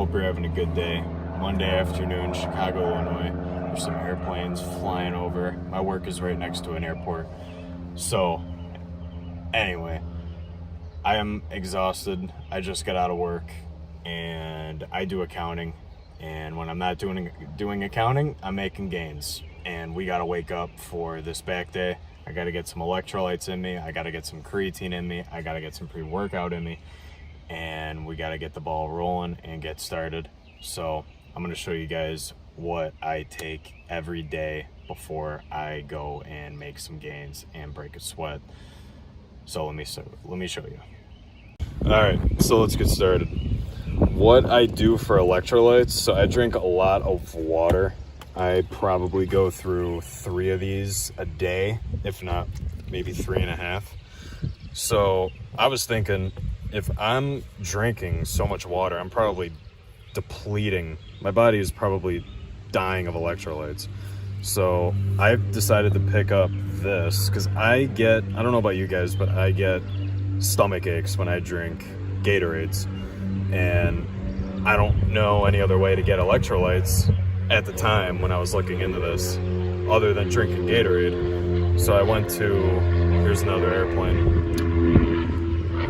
Hope you're having a good day. Monday afternoon, Chicago, Illinois. There's some airplanes flying over. My work is right next to an airport. So, anyway, I am exhausted. I just got out of work and I do accounting. And when I'm not doing accounting, I'm making gains. And we gotta wake up for this back day. I gotta get some electrolytes in me. I gotta get some creatine in me. I gotta get some pre-workout in me. And we gotta get the ball rolling and get started. So I'm gonna show you guys what I take every day before I go and make some gains and break a sweat. So let me show you. All right, so let's get started. What I do for electrolytes, so I drink a lot of water. I probably go through 3 of these a day, if not maybe 3.5. So I was thinking, if I'm drinking so much water, I'm probably depleting. My body is probably dying of electrolytes. So I've decided to pick up this because I don't know about you guys, but I get stomach aches when I drink Gatorades. And I don't know any other way to get electrolytes at the time when I was looking into this other than drinking Gatorade. So I went to, here's another airplane.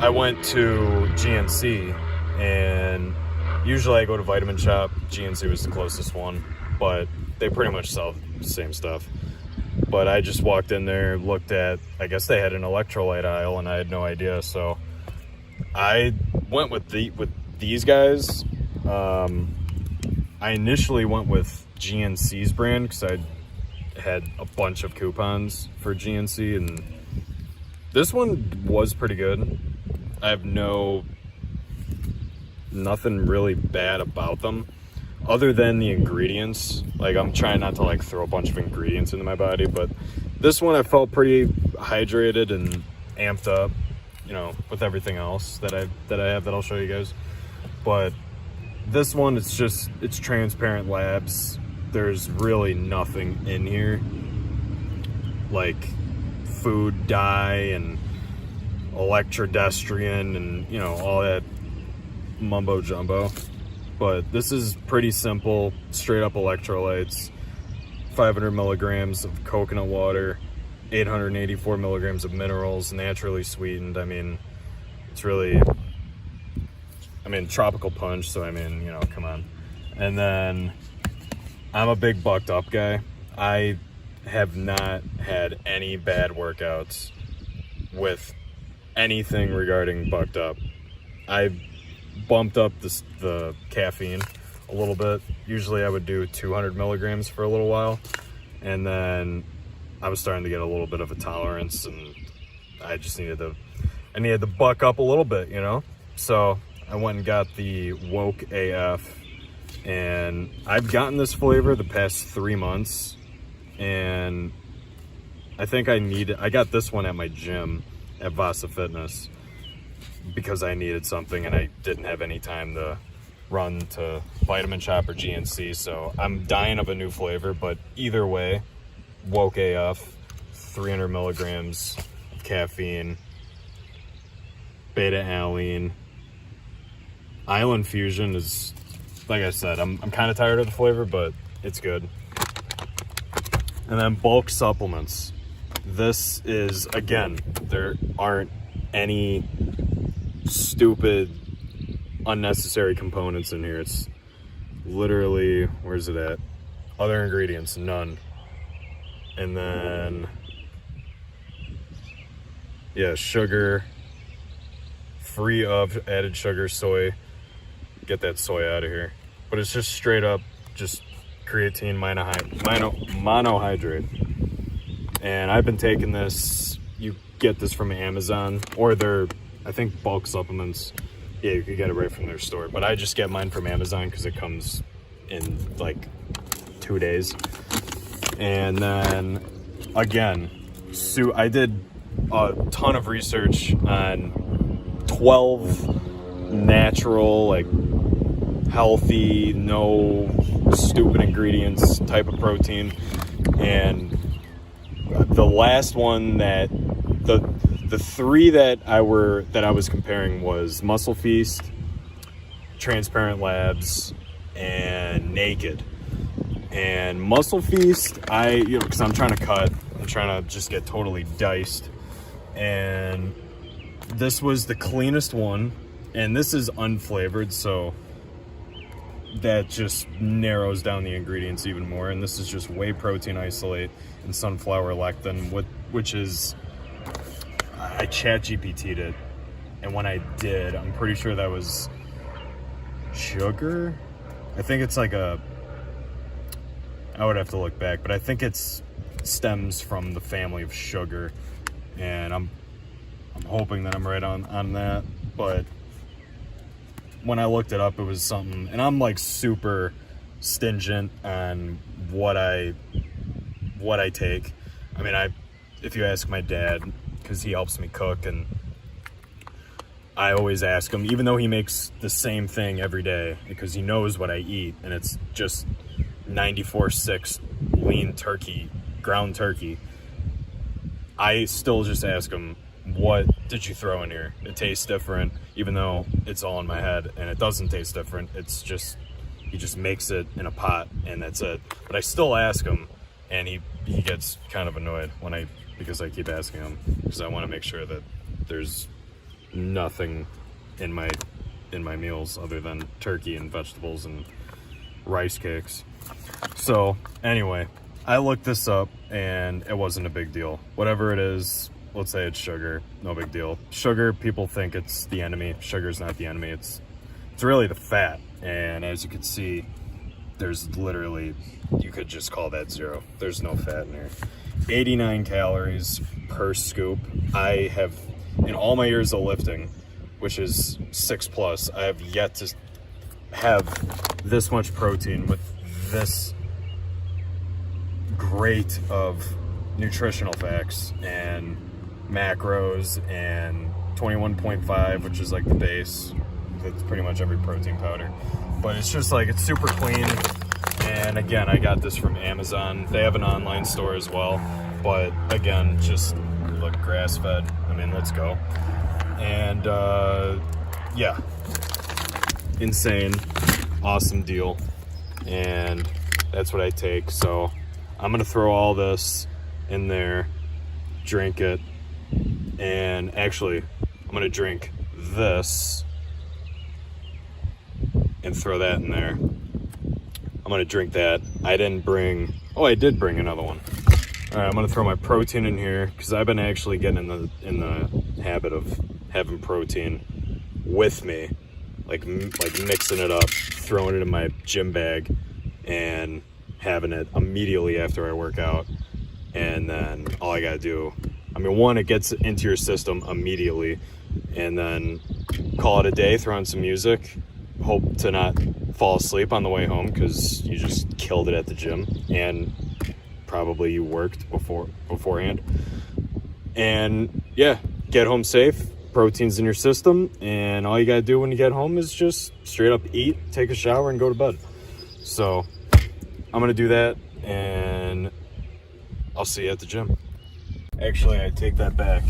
I went to GNC, and usually I go to Vitamin Shop. GNC was the closest one, but they pretty much sell the same stuff. But I just walked in there, looked at, I guess they had an electrolyte aisle, and I had no idea. So I went with these guys. I initially went with GNC's brand because I had a bunch of coupons for GNC, and this one was pretty good. I have nothing really bad about them other than the ingredients. Like, I'm trying not to like throw a bunch of ingredients into my body, but this one I felt pretty hydrated and amped up, you know, with everything else that I have that I'll show you guys. But this one, it's Transparent Labs. There's really nothing in here like food dye and electrodestrian and, you know, all that mumbo jumbo. But this is pretty simple, straight up electrolytes. 500 milligrams of coconut water, 884 milligrams of minerals, naturally sweetened. I mean, it's really, tropical punch, so you know, come on. And then I'm a big bucked up guy. I have not had any bad workouts with anything regarding bucked up. I bumped up the caffeine a little bit. Usually I would do 200 milligrams for a little while, and then I was starting to get a little bit of a tolerance, and I just needed to buck up a little bit, you know? So I went and got the Woke AF, and I've gotten this flavor the past 3 months, and I think I got this one at my gym at Vasa Fitness because I needed something and I didn't have any time to run to Vitamin Shop or GNC, so I'm dying of a new flavor. But either way, Woke AF, 300 milligrams of caffeine, beta-alanine. Island Fusion is, like I said, I'm kind of tired of the flavor, but it's good. And then bulk supplements. This is, again, there aren't any stupid, unnecessary components in here. It's literally, where's it at? Other ingredients, none. And then, yeah, sugar, free of added sugar, soy. Get that soy out of here. But it's just straight up just creatine monohydrate. And I've been taking this. You get this from Amazon, or I think bulk supplements. Yeah, you could get it right from their store. But I just get mine from Amazon because it comes in like 2 days. And then again, I did a ton of research on 12 natural, like healthy, no stupid ingredients type of protein. And the last one the 3 that I was comparing was Muscle Feast, Transparent Labs, and Naked. And Muscle Feast, because I'm trying to cut, I'm trying to just get totally diced. And this was the cleanest one, and this is unflavored, so that just narrows down the ingredients even more. And this is just whey protein isolate and sunflower lectin, which is, I chat GPT'd it, and when I did, I'm pretty sure that was sugar. I think it's like I would have to look back, but I think it's stems from the family of sugar, and I'm hoping that I'm right on that. But when I looked it up, it was something, and I'm like super stingent on what I take. I mean, if you ask my dad, because he helps me cook, and I always ask him, even though he makes the same thing every day, because he knows what I eat, and it's just 94.6 lean turkey, ground turkey, I still just ask him, what did you throw in here? It tastes different, even though it's all in my head, and it doesn't taste different. It's just, he just makes it in a pot, and that's it. But I still ask him, and he gets kind of annoyed because I keep asking him, because I want to make sure that there's nothing in my meals other than turkey and vegetables and rice cakes. So anyway, I looked this up, and it wasn't a big deal. Whatever it is, let's say it's sugar, no big deal. Sugar, people think it's the enemy. Sugar's not the enemy. It's really the fat. And as you can see, there's literally, you could just call that zero. There's no fat in there. 89 calories per scoop. I have, in all my years of lifting, which is 6+, I have yet to have this much protein with this great of nutritional facts and macros, and 21.5, which is like the base. That's pretty much every protein powder. But it's just like, it's super clean. And again, I got this from Amazon. They have an online store as well. But again, just look, grass-fed. I mean, let's go. And yeah, insane, awesome deal. And that's what I take. So I'm gonna throw all this in there, drink it, and actually I'm gonna drink this and throw that in there. I'm gonna drink that. I did bring another one. All right, I'm gonna throw my protein in here, because I've been actually getting in the habit of having protein with me, like mixing it up, throwing it in my gym bag, and having it immediately after I work out. And then all I gotta do, I mean, one, it gets into your system immediately, and then call it a day, throw on some music, hope to not fall asleep on the way home, because you just killed it at the gym, and probably you worked beforehand. And yeah, get home safe, protein's in your system, and all you gotta do when you get home is just straight up eat, take a shower, and go to bed. So I'm gonna do that, and I'll see you at the gym. Actually, I take that back.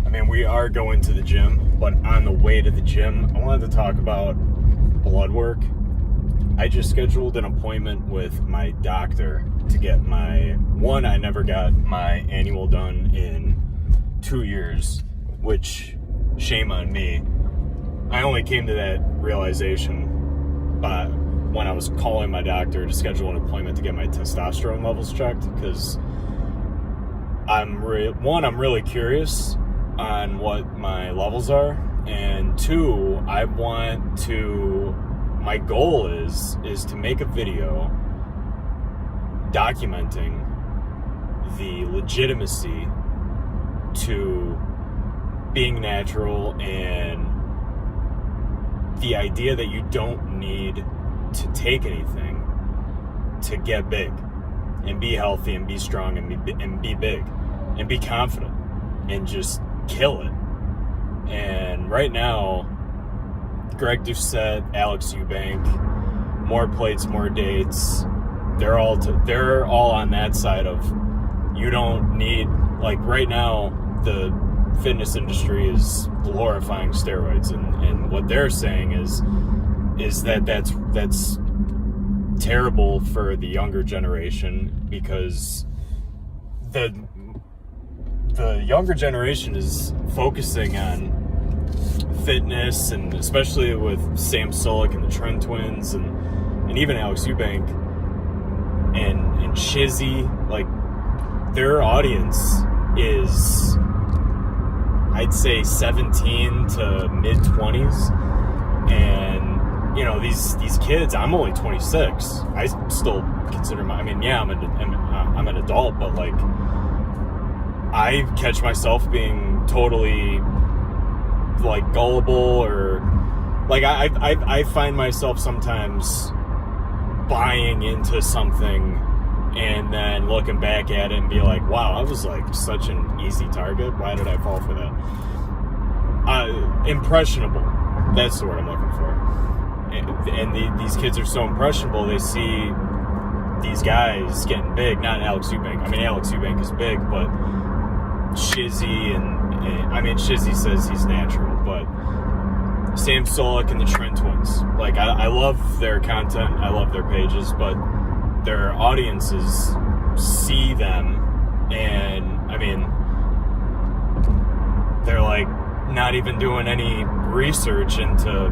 I mean, we are going to the gym, but on the way to the gym, I wanted to talk about blood work. I just scheduled an appointment with my doctor to get I never got my annual done in 2 years, which, shame on me. I only came to that realization when I was calling my doctor to schedule an appointment to get my testosterone levels checked, because I'm really curious on what my levels are, and two, my goal is to make a video documenting the legitimacy to being natural, and the idea that you don't need to take anything to get big and be healthy and be strong and be big and be confident and just kill it. And right now, Greg Doucette, Alex Eubank, more plates, more dates, they're all on that side of, you don't need, like, right now the fitness industry is glorifying steroids, and what they're saying is is that that's terrible for the younger generation, because the younger generation is focusing on fitness, and especially with Sam Sulek and the Trent Twins, and even Alex Eubank and Shizzy. Like, their audience is, I'd say, 17 to mid 20s, and you know, these kids. I'm only 26. I still consider I'm an adult, but like, I catch myself being totally like gullible, or like I find myself sometimes buying into something and then looking back at it and be like, wow, I was like such an easy target. Why did I fall for that? Impressionable. That's the word I'm looking for. And these kids are so impressionable. They see these guys getting big. Not Alex Eubank. I mean, Alex Eubank is big, but Shizzy and Shizzy says he's natural, but Sam Sulek and the Trent Twins. Like, I love their content. I love their pages, but their audiences see them, and I mean, they're like not even doing any research into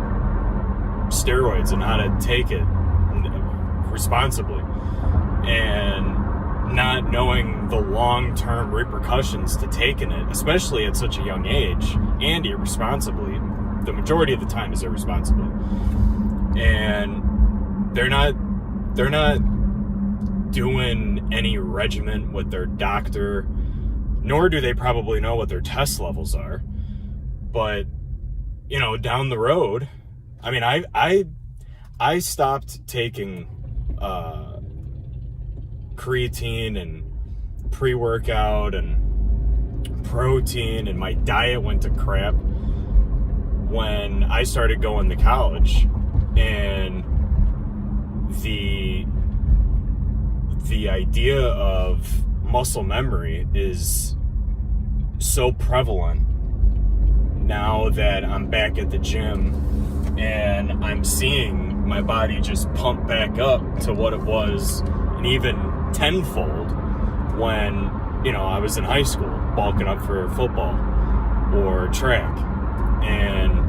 steroids and how to take it responsibly, and not knowing the long-term repercussions to taking it, especially at such a young age, and irresponsibly. The majority of the time is irresponsibly. And they're not doing any regimen with their doctor, nor do they probably know what their test levels are. But, you know, down the road, I mean, I stopped taking creatine and pre-workout and protein, and my diet went to crap when I started going to college. And the idea of muscle memory is so prevalent now that I'm back at the gym, and I'm seeing my body just pump back up to what it was, and even tenfold, when, you know, I was in high school bulking up for football or track. And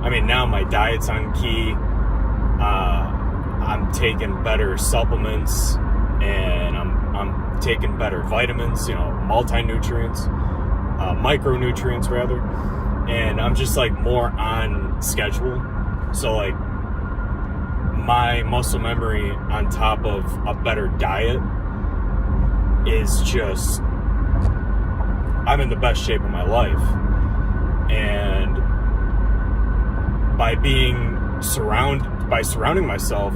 I mean, now my diet's on key. I'm taking better supplements, and I'm taking better vitamins, you know, multi-nutrients, micronutrients rather, and I'm just like more on schedule. So like, my muscle memory on top of a better diet is just, I'm in the best shape of my life. And by surrounding myself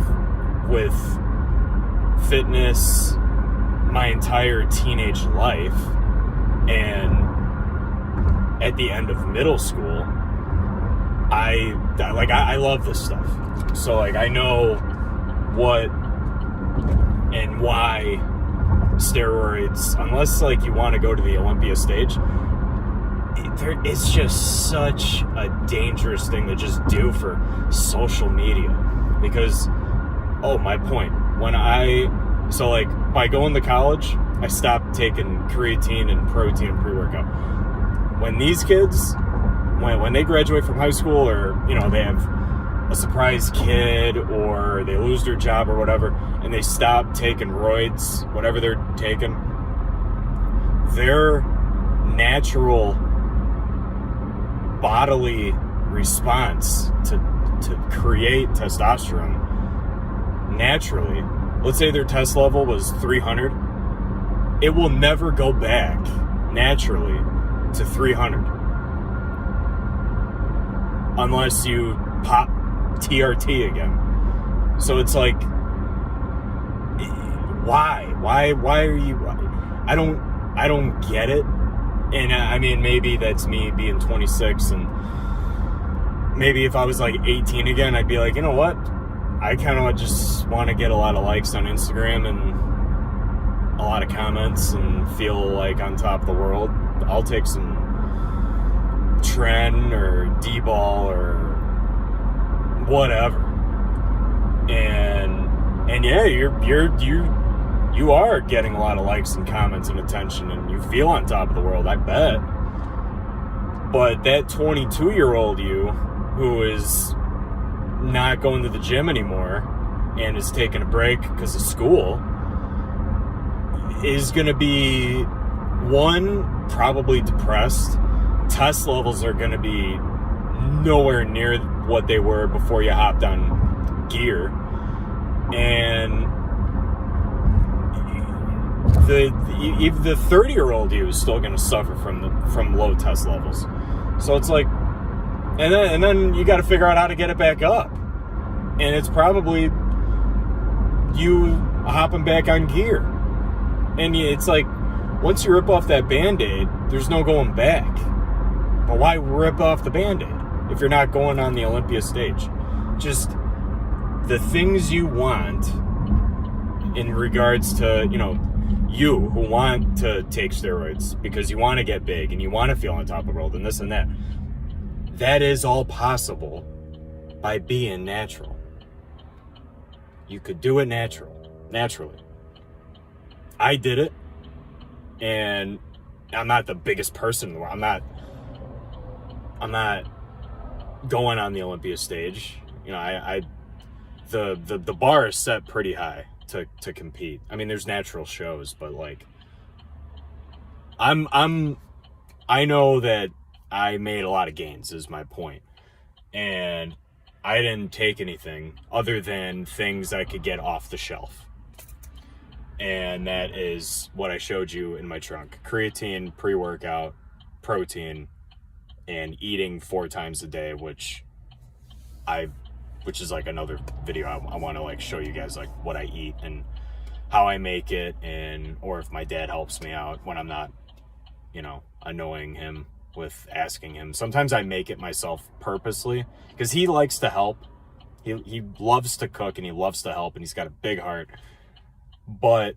with fitness my entire teenage life, and at the end of middle school, I love this stuff. So like, I know what and why steroids, unless like you want to go to the Olympia stage, it's just such a dangerous thing to just do for social media. Because, my point, so like, by going to college, I stopped taking creatine and protein and pre-workout. When these kids, when they graduate from high school, or, you know, they have a surprise kid, or they lose their job or whatever, and they stop taking roids, whatever they're taking, their natural bodily response to create testosterone naturally, let's say their test level was 300, it will never go back naturally to 300 unless you pop TRT again. So it's like, why are you, I don't get it. And I mean, maybe that's me being 26, and maybe if I was like 18 again, I'd be like, you know what, I kind of just want to get a lot of likes on Instagram and a lot of comments and feel like on top of the world. I'll take some Tren or D-ball or whatever. yeah, you are getting a lot of likes and comments and attention, and you feel on top of the world, I bet. But that 22-year-old you who is not going to the gym anymore and is taking a break because of school is going to be, one, probably depressed. Test levels are going to be nowhere near what they were before you hopped on gear. And the 30-year-old you is still going to suffer from low test levels. So it's like, and then you got to figure out how to get it back up. And it's probably you hopping back on gear. And it's like, once you rip off that Band-Aid, there's no going back. But why rip off the Band-Aid if you're not going on the Olympia stage? Just the things you want in regards to, you who want to take steroids because you want to get big and you want to feel on top of the world and this and that. That is all possible by being natural. You could do it naturally. I did it, and I'm not the biggest person in the world. I'm not going on the Olympia stage. The bar is set pretty high to compete. I mean, there's natural shows, but like, I know that I made a lot of gains is my point. And I didn't take anything other than things I could get off the shelf. And that is what I showed you in my trunk. Creatine, pre-workout, protein, and eating 4 times a day, which is like another video. I want to like show you guys like what I eat and how I make it, or if my dad helps me out when I'm not, annoying him with asking him. Sometimes I make it myself purposely because he likes to help. He loves to cook and he loves to help and he's got a big heart. But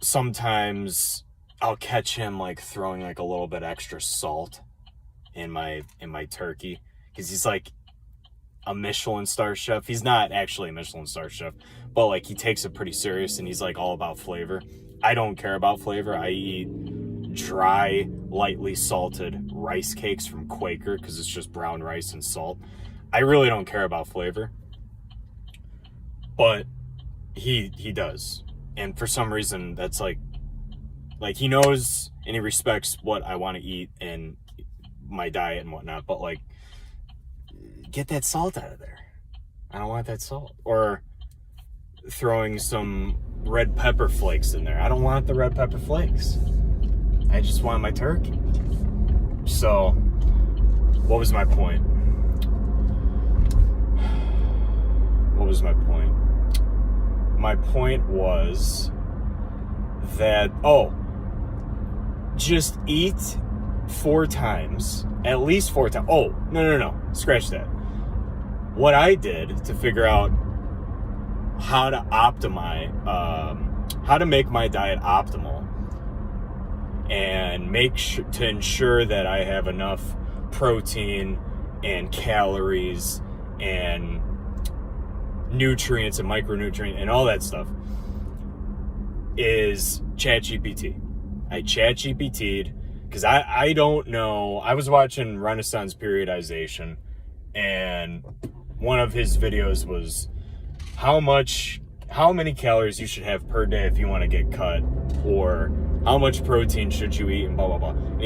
sometimes I'll catch him like throwing like a little bit extra salt in my turkey because he's like a Michelin star chef. He's not actually a Michelin star chef, but like he takes it pretty serious and he's like all about flavor. I don't care about flavor. I eat dry, lightly salted rice cakes from Quaker because it's just brown rice and salt. I really don't care about flavor, but he does. And for some reason, that's like he knows and he respects what I want to eat and my diet and whatnot, but like, get that salt out of there. I don't want that salt. Or throwing some red pepper flakes in there. I don't want the red pepper flakes. I just want my turkey. So, what was my point? My point was that, just eat 4 times. At least 4 times. Oh, no. Scratch that. What I did to figure out how to optimize, how to make my diet optimal and to ensure that I have enough protein and calories and nutrients and micronutrients and all that stuff is ChatGPT. I ChatGPT'd because I don't know. I was watching Renaissance Periodization, and one of his videos was how many calories you should have per day if you want to get cut, or how much protein should you eat, and blah, blah, blah. And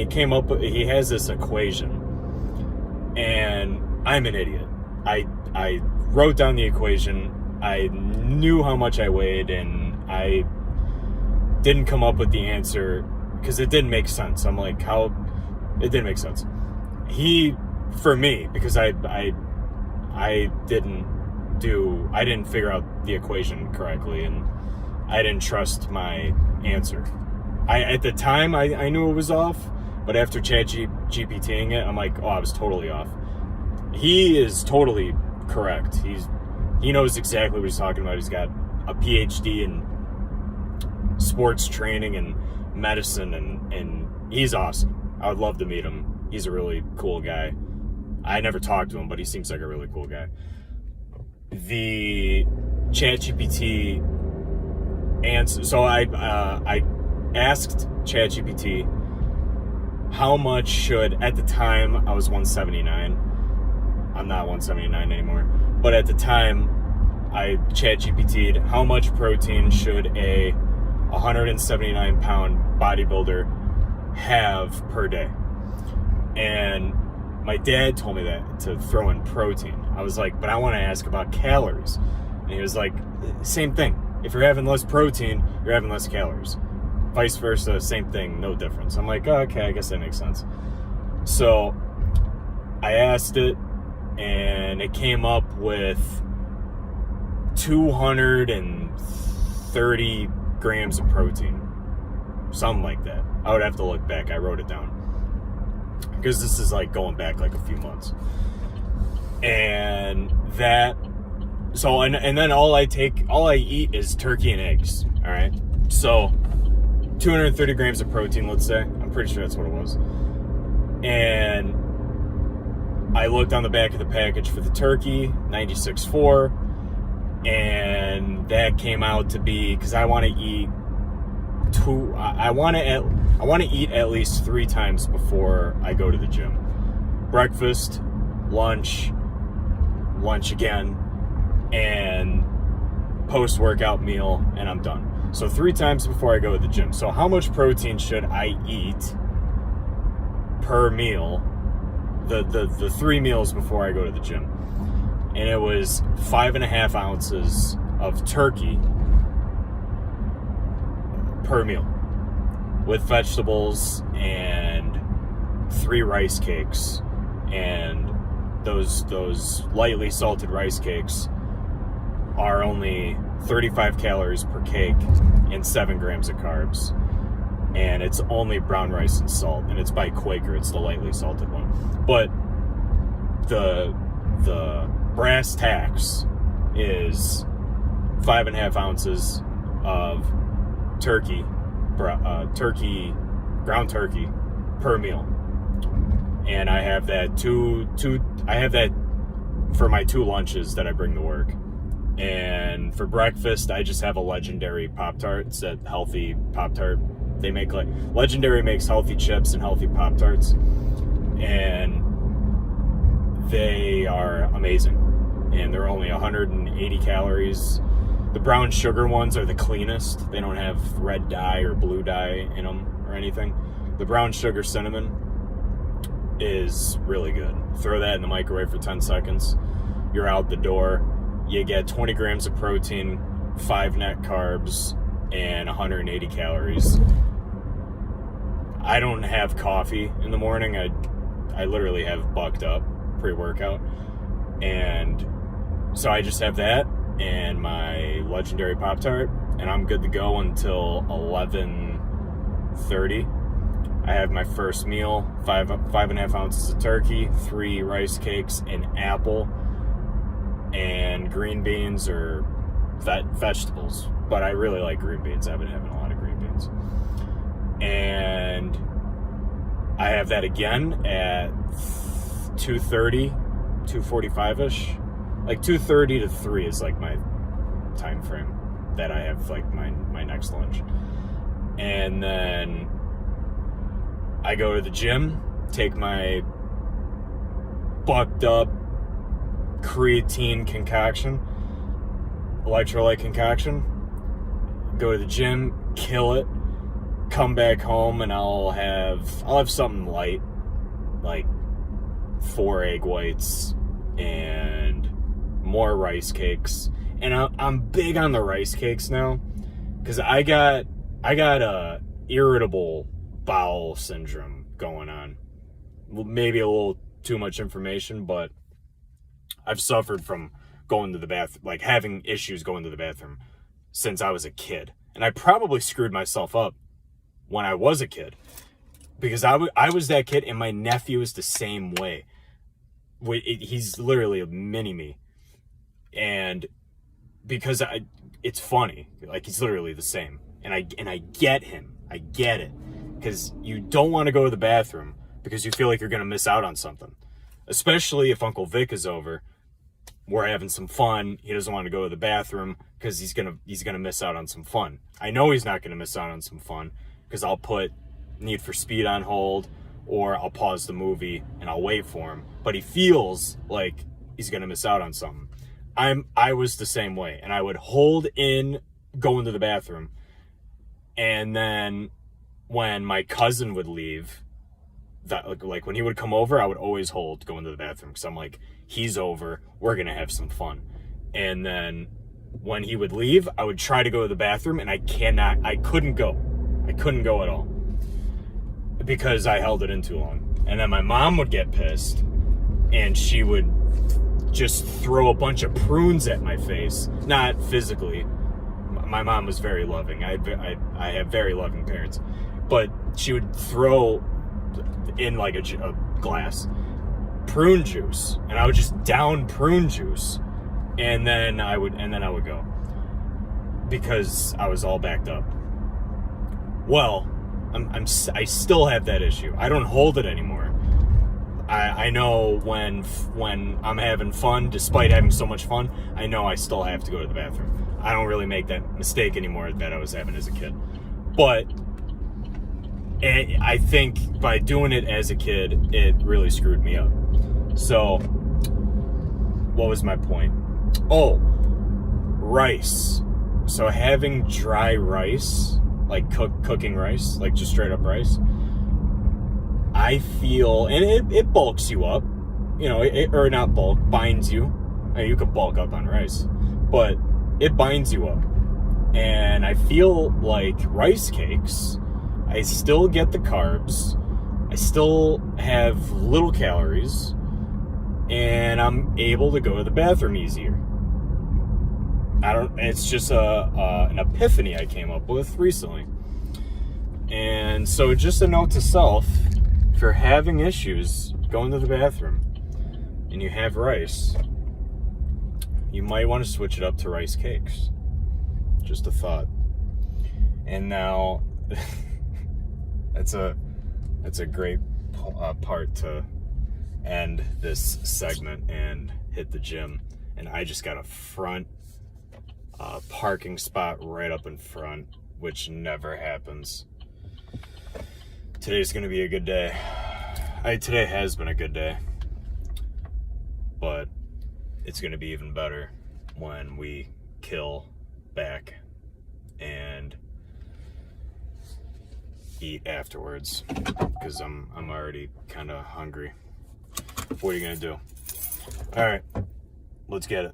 he has this equation, and I'm an idiot. I wrote down the equation. I knew how much I weighed, and I didn't come up with the answer because it didn't make sense. I'm like, it didn't make sense. For me, because I didn't figure out the equation correctly, and I didn't trust my answer. At the time, I knew it was off, but after ChatGPTing it, I'm like, I was totally off. He is totally correct. He knows exactly what he's talking about. He's got a PhD in sports training and medicine, and he's awesome. I would love to meet him. He's a really cool guy. I never talked to him, but he seems like a really cool guy. ChatGPT answer. So I asked ChatGPT how much should, at the time I was 179. I'm not 179 anymore, but at the time I ChatGPT'd how much protein should a 179 pound bodybuilder have per day. And my dad told me that to throw in protein. I was like, but I want to ask about calories. And he was like, same thing. If you're having less protein, you're having less calories. Vice versa, same thing, no difference. I'm like, oh, okay, I guess that makes sense. So I asked it, and it came up with 230 grams of protein. Something like that. I would have to look back. I wrote it down, because this is like going back like a few months. And that, so, and then all I eat is turkey and eggs. All right. So 230 grams of protein, let's say. I'm pretty sure that's what it was. And I looked on the back of the package for the turkey, 96.4. And that came out to be, because I want to eat I want to eat at least 3 times before I go to the gym. Breakfast, lunch again, and post-workout meal, and I'm done. So 3 times before I go to the gym. So how much protein should I eat per meal, the 3 meals before I go to the gym? And it was 5.5 ounces of turkey per meal, with vegetables and 3 rice cakes. And those lightly salted rice cakes are only 35 calories per cake and 7 grams of carbs. And it's only brown rice and salt, and it's by Quaker. It's the lightly salted one. But the brass tacks is 5.5 ounces of ground turkey per meal. And I have that I have that for my 2 lunches that I bring to work. And for breakfast, I just have a Legendary Pop-Tart. It's a healthy Pop-Tart. They make Legendary makes healthy chips and healthy Pop-Tarts. And they are amazing. And they're only 180 calories. The brown sugar ones are the cleanest. They don't have red dye or blue dye in them or anything. The brown sugar cinnamon is really good. Throw that in the microwave for 10 seconds. You're out the door. You get 20 grams of protein, 5 net carbs, and 180 calories. I don't have coffee in the morning. I literally have Bucked Up pre-workout. And so I just have that and my Legendary Pop-Tart, and I'm good to go until 11:30. I have my first meal, 5.5 ounces of turkey, 3 rice cakes, an apple, and green beans or vegetables. But I really like green beans. I've been having a lot of green beans. And I have that again at 2:30, 2:45-ish. Like 2:30 to 3 is like my time frame that I have like my next lunch. And then I go to the gym, take my Bucked Up creatine concoction, electrolyte concoction, go to the gym, kill it, come back home, and I'll have something light, like 4 egg whites and more rice cakes. And I'm big on the rice cakes now, because I got a irritable bowel syndrome going on. Maybe a little too much information, but I've suffered from going to the bathroom, like having issues going to the bathroom since I was a kid. And I probably screwed myself up when I was a kid, because I was that kid, and my nephew is the same way. He's literally a mini me. And because it's funny, like he's literally the same. And I get him. I get it. Because you don't want to go to the bathroom because you feel like you're going to miss out on something. Especially if Uncle Vic is over. we're having some fun. He doesn't want to go to the bathroom because he's gonna miss out on some fun. I know he's not gonna miss out on some fun because I'll put Need for Speed on hold, or I'll pause the movie and I'll wait for him. But he feels like he's gonna miss out on something. I was the same way, and I would hold in going to the bathroom, and then when my cousin would leave, that like when he would come over, I would always hold going to the bathroom because I'm like, he's over, we're gonna have some fun. And then when he would leave, I would try to go to the bathroom, and I couldn't go at all because I held it in too long. And then my mom would get pissed, and she would just throw a bunch of prunes at my face. Not physically. My mom was very loving. I have very loving parents. But she would throw in like a glass prune juice, and I would just down prune juice, and then I would go because I was all backed up. Well, I still have that issue. I don't hold it anymore. I know when I'm having fun, despite having so much fun, I know I still have to go to the bathroom. I don't really make that mistake anymore that I was having as a kid. But I think by doing it as a kid, it really screwed me up. So, what was my point? Oh, rice. So having dry rice, like cooking rice, like just straight up rice, I feel, and it bulks you up, you know, or not bulk, binds you. I mean, you could bulk up on rice, but it binds you up. And I feel like rice cakes, I still get the carbs, I still have little calories, and I'm able to go to the bathroom easier. It's just an epiphany I came up with recently. And so just a note to self, if you're having issues going to the bathroom and you have rice, you might want to switch it up to rice cakes. Just a thought. And now that's a great part to end this segment and hit the gym. And I just got a front parking spot right up in front, which never happens. Today's gonna be a good day. Today has been a good day, but it's gonna be even better when we kill back and eat afterwards, because I'm already kind of hungry. What are you gonna do? All right, let's get it.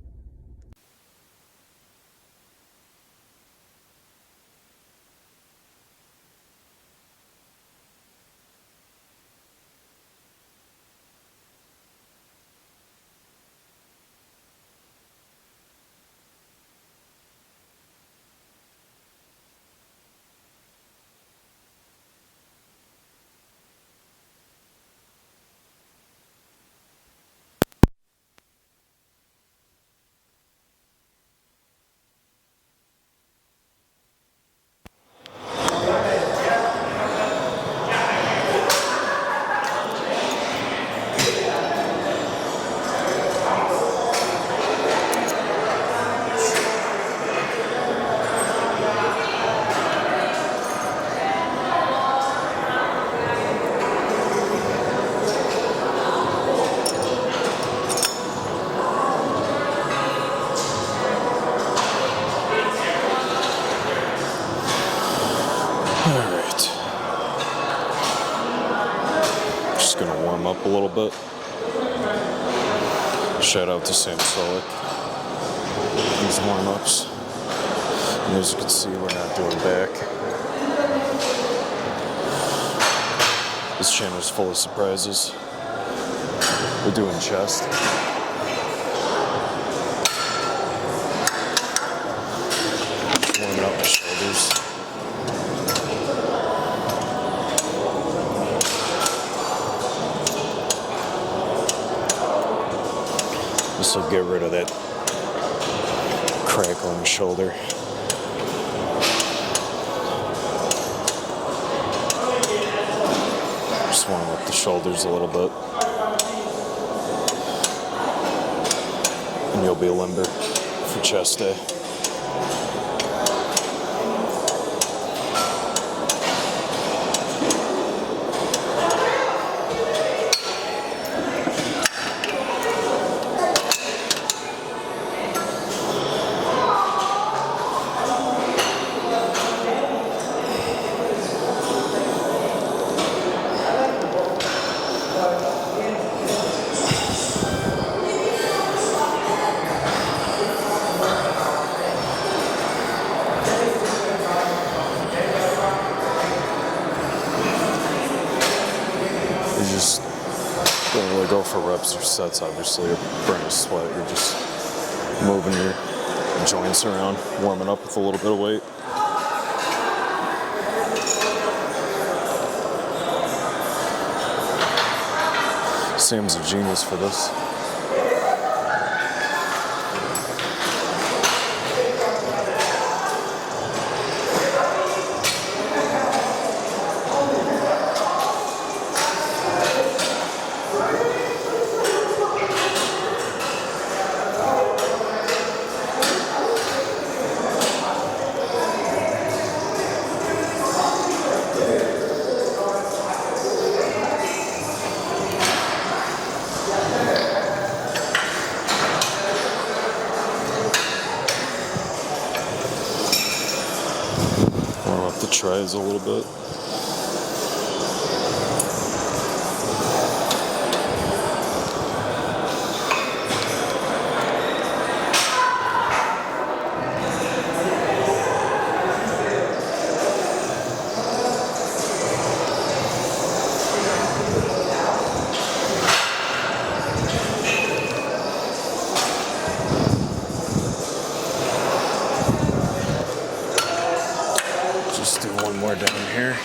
Up a little bit. Shout out to Sam Solik. These warm-ups. And as you can see, we're not doing back. This channel is full of surprises. We're doing chest. Just warming up my shoulders. This will get rid of that crack on the shoulder. Just warm up the shoulders a little bit. and you'll be limber for chest day. You just don't really go for reps or sets, obviously, or burn a sweat. You're just moving your joints around, warming up with a little bit of weight. Sam's a genius for this. Warm up the tries a little bit. Just do one more down here.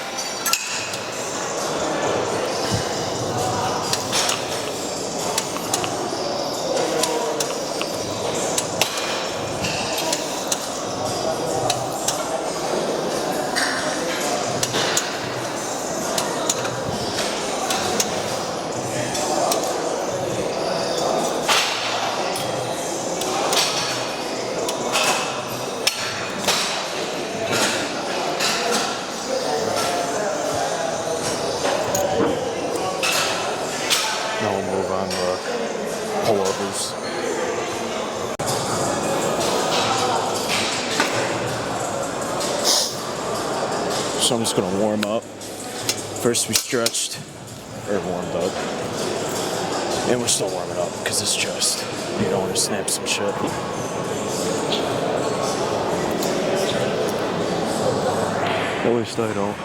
Now we'll move on to pullovers. So I'm just gonna warm up. First we stretched, or warmed up. And we're still warming up because it's chest. You don't want to snap some shit. At least I don't.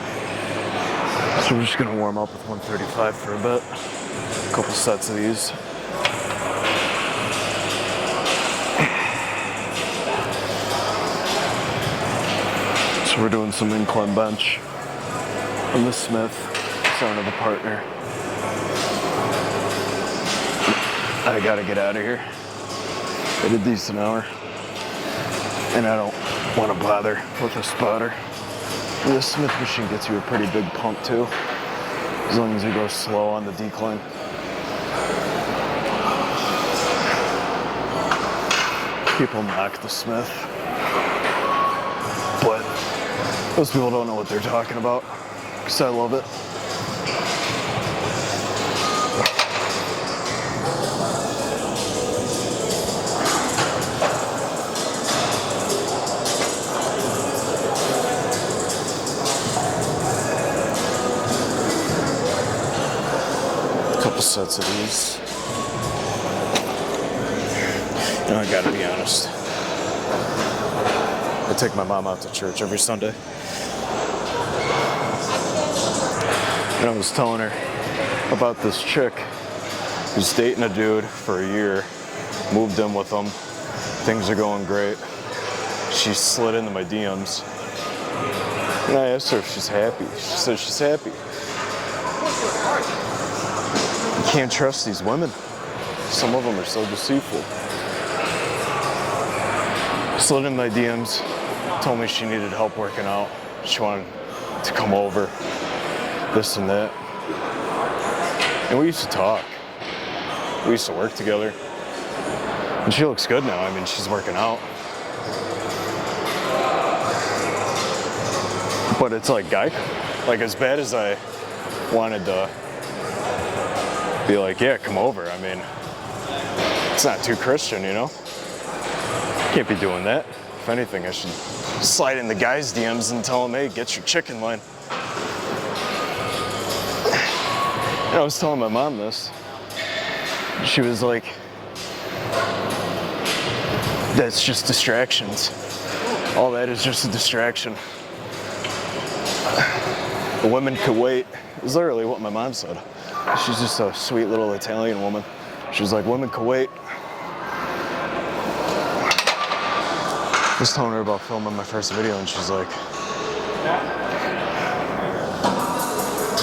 So we're just gonna warm up with 135 for a bit. A couple sets of these. So we're doing some incline bench on the Smith, son of the partner. I gotta get out of here. I did these an hour, and I don't want to bother with a spotter. This Smith machine gets you a pretty big pump too, as long as you go slow on the decline. People knock the Smith, but those people don't know what they're talking about, because I love it. Couple sets of these. No, I gotta be honest. I take my mom out to church every Sunday. And I was telling her about this chick who's dating a dude for a year, moved in with him, things are going great. She slid into my DMs. And I asked her if she's happy. She said she's happy. You can't trust these women. Some of them are so deceitful. Slid in my DMs, told me she needed help working out. She wanted to come over, this and that. And we used to talk. We used to work together. And she looks good now. I mean, she's working out. But it's like as bad as I wanted to be like, yeah, come over. I mean, it's not too Christian, you know? Can't be doing that. If anything, I should slide in the guys' DMs and tell them, hey, get your chicken line. And I was telling my mom this. She was like, that's just distractions. All that is just a distraction. The women could wait. Is literally what my mom said. She's just a sweet little Italian woman. She was like, women could wait. I was telling her about filming my first video, and she's like,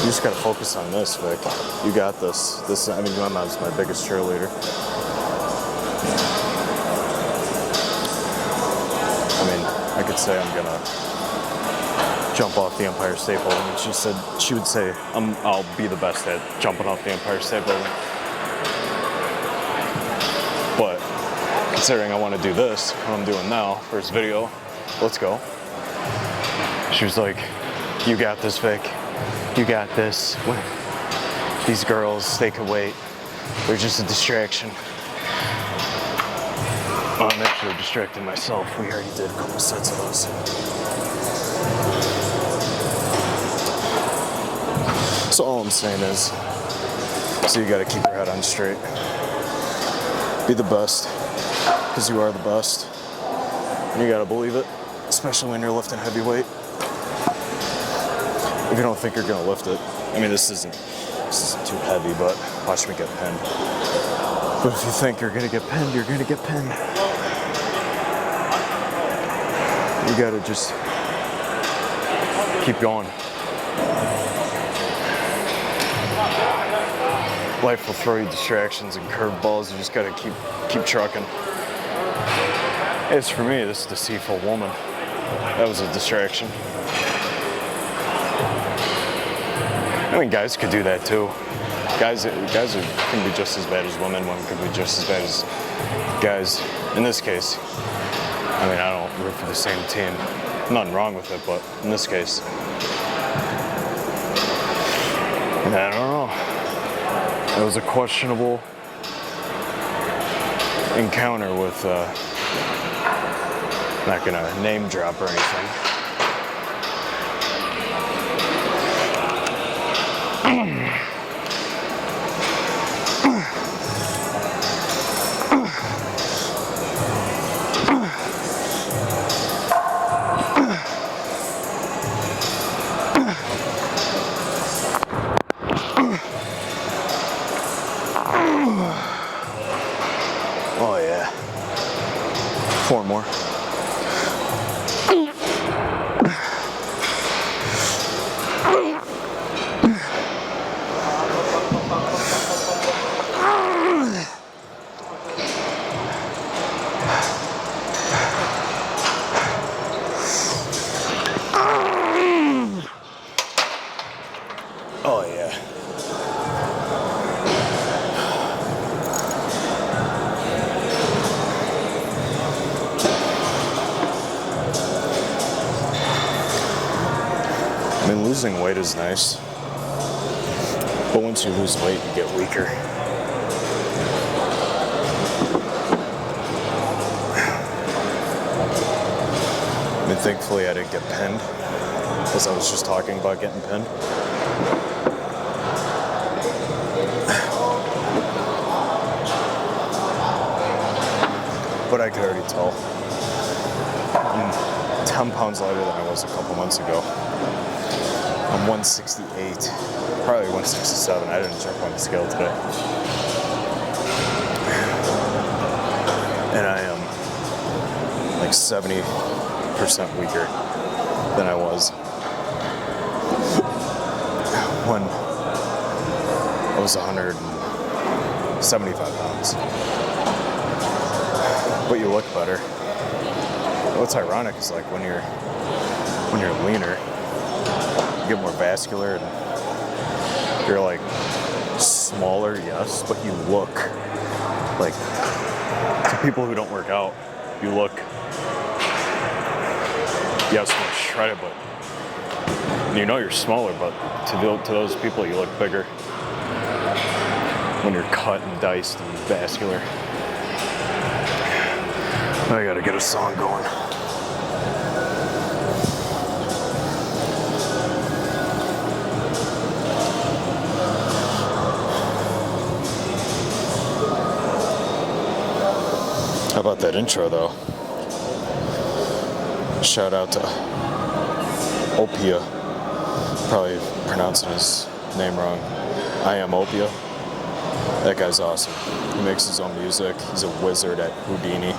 you just gotta focus on this, Vic. You got this. I mean, my mom's my biggest cheerleader. I mean, I could say I'm gonna jump off the Empire State Building, and she would say, I'll be the best at jumping off the Empire State Building. But considering I want to do this, what I'm doing now, first video, let's go. She was like, you got this, Vic. You got this. These girls, they could wait. They're just a distraction. Oh, I'm actually distracting myself. We already did a couple sets of those. So all I'm saying is, so you gotta keep your head on straight. Be the best, because you are the best. And you gotta believe it, especially when you're lifting heavy weight. If you don't think you're gonna lift it, I mean, this isn't too heavy, but watch me get pinned. But if you think you're gonna get pinned, you're gonna get pinned. You gotta just keep going. Life will throw you distractions and curveballs. You just gotta keep trucking. As for me, this deceitful woman, that was a distraction. I mean, guys could do that too. Guys can be just as bad as women. Women can be just as bad as guys. In this case, I mean, I don't root for the same team. Nothing wrong with it, but in this case, I don't know. It was a questionable encounter with, not gonna name drop or anything. Oh yeah. 4 more. Oh yeah. I mean, losing weight is nice, but once you lose weight, you get weaker. I mean, thankfully I didn't get pinned, as I was just talking about getting pinned. But I could already tell. I'm 10 pounds lighter than I was a couple months ago. I'm 168, probably 167. I didn't check on the scale today. And I am like 70% weaker than I was when I was 175 pounds. But you look better. What's ironic is like when you're leaner, you get more vascular and you're like smaller, yes, but you look like people who don't work out, you look, yes, more shredded, but you know you're smaller, but to those people, you look bigger when you're cut and diced and vascular. I gotta get a song going. How about that intro, though? Shout out to IAmOpia. Probably pronouncing his name wrong. IAmOpia. That guy's awesome. He makes his own music. He's a wizard at Houdini.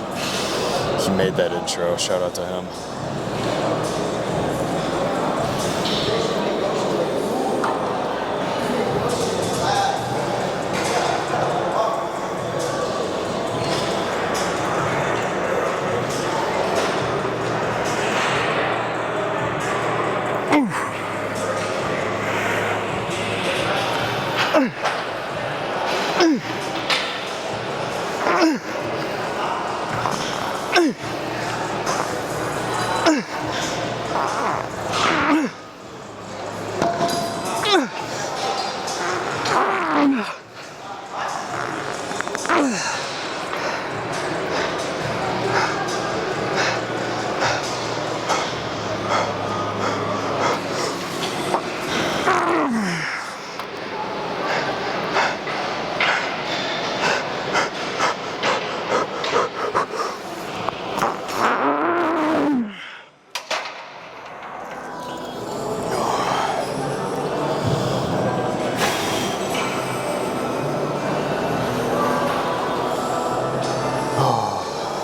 He made that intro. Shout out to him.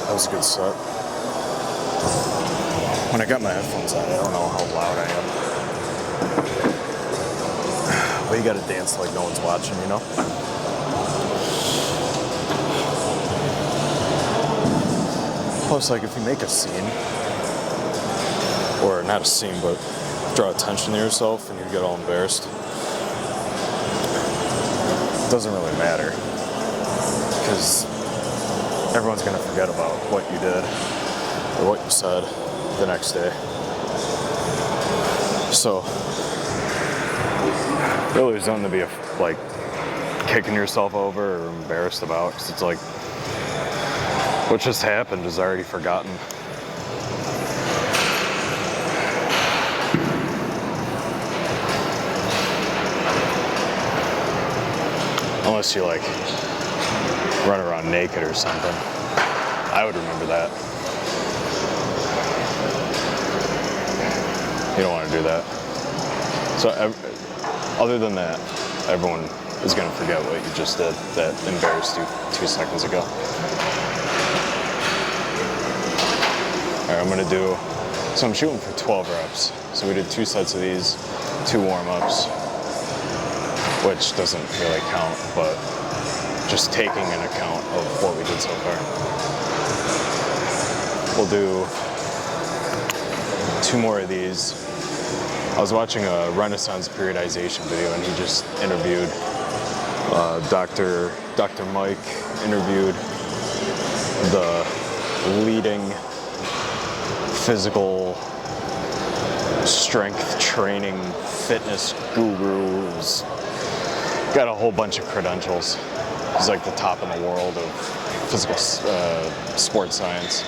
That was a good set. When I got my headphones on, I don't know how loud I am. But you gotta dance like no one's watching, you know? Plus, like, if you make a scene, or not a scene, but draw attention to yourself and you get all embarrassed, it doesn't really matter. Because everyone's gonna forget about what you did or what you said the next day. So, really, there's nothing to be like kicking yourself over or embarrassed about, because it's like what just happened is already forgotten. Unless you like run around naked or something. I would remember that. You don't want to do that. So other than that, everyone is going to forget what you just did that embarrassed you 2 seconds ago. All right, I'm going to do, so I'm shooting for 12 reps. So we did 2 sets of these, 2 warm-ups, which doesn't really count, but just taking an account of what we did so far. We'll do 2 more of these. I was watching a Renaissance periodization video and he just interviewed Dr. Mike, interviewed the leading physical strength training fitness gurus. Got a whole bunch of credentials. He's like the top in the world of physical sports science.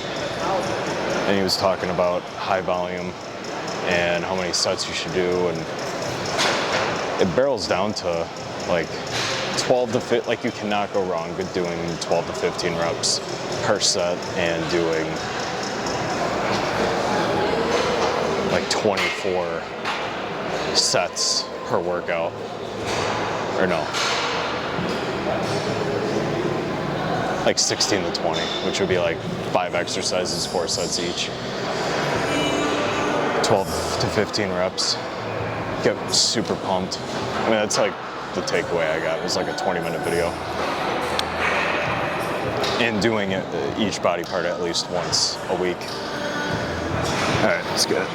And he was talking about high volume and how many sets you should do, and it barrels down to like 12 to 15, like you cannot go wrong with doing 12 to 15 reps per set and doing like 24 sets per workout, or no, like 16 to 20, which would be like 5 exercises, 4 sets each. 12 to 15 reps. Get super pumped. I mean, that's like the takeaway I got. It was like a 20-minute video. And doing it, each body part at least once a week. All right, let's get it.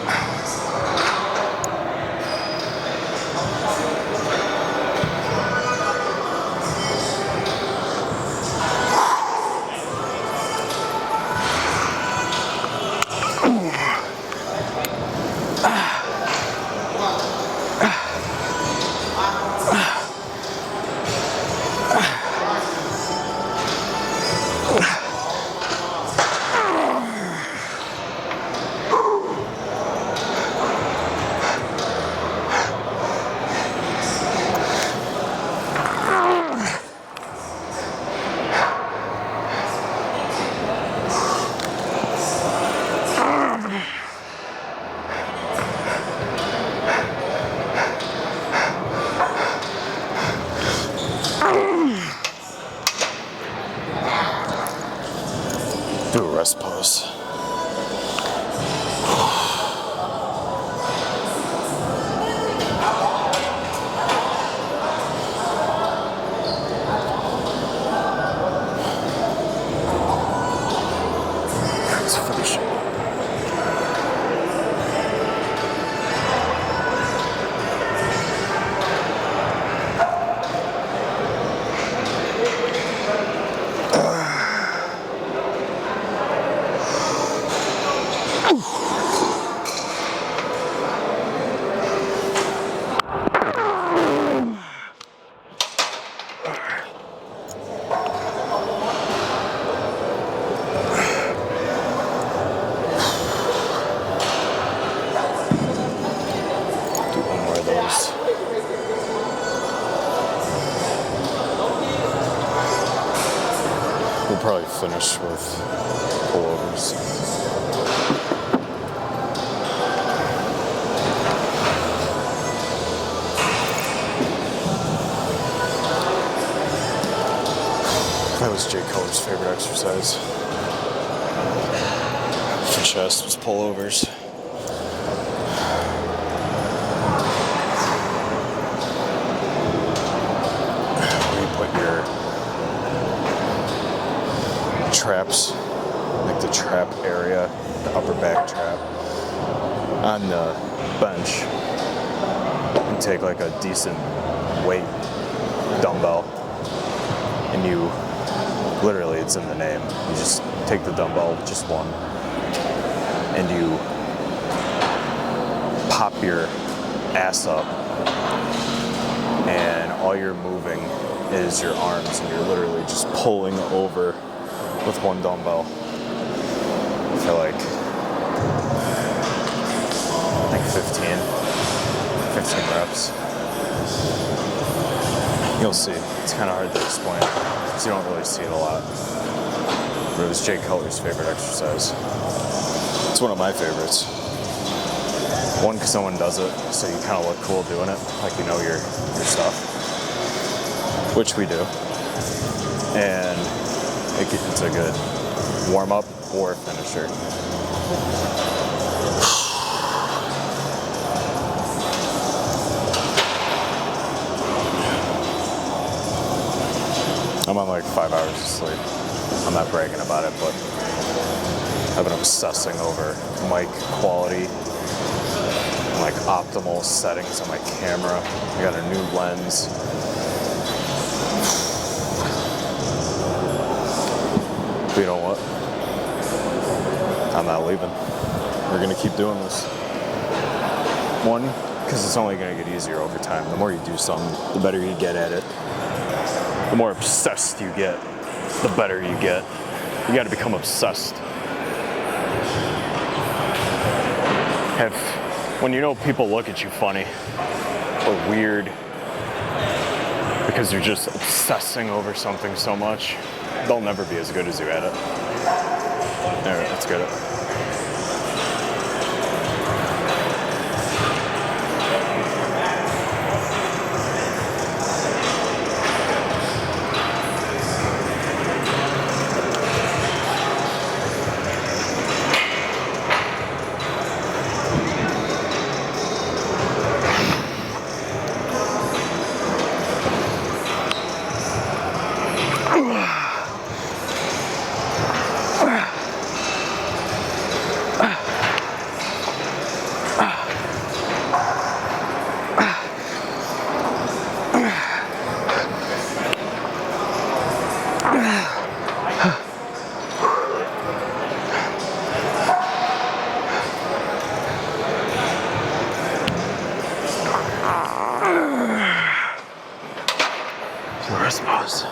finish with pullovers. That was Jay Cutler's favorite exercise for chest was pullovers. Where you put your traps, like the trap area, the upper back trap, on the bench, and take like a decent weight dumbbell, and you literally, it's in the name. You just take the dumbbell, just one, and you pop your ass up, and all you're moving is your arms, and you're literally just pulling over with one dumbbell for like, I think 15 reps. You'll see. It's kind of hard to explain because you don't really see it a lot. But it was Jay Cutler's favorite exercise. It's one of my favorites. One, because someone does it, so you kind of look cool doing it, like you know your stuff, which we do. And it's a good warm-up or finisher. I'm on like 5 hours of sleep. I'm not bragging about it, but I've been obsessing over mic quality and like optimal settings on my camera. I got a new lens. But you know what? I'm not leaving. We're gonna keep doing this. One, because it's only gonna get easier over time. The more you do something, the better you get at it. The more obsessed you get, the better you get. You gotta become obsessed. When you know people look at you funny or weird because you're just obsessing over something so much, they'll never be as good as you at it. Alright, let's get it. Rest pause.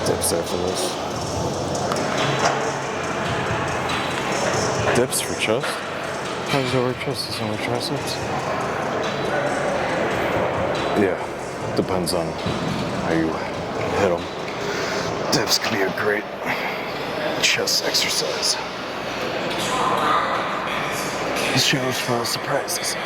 Dips after this. Dips for chest? How does it work chest? Is it only triceps? Yeah, depends on how you hit them. Dips can be a great chest exercise. This channel's full of surprises.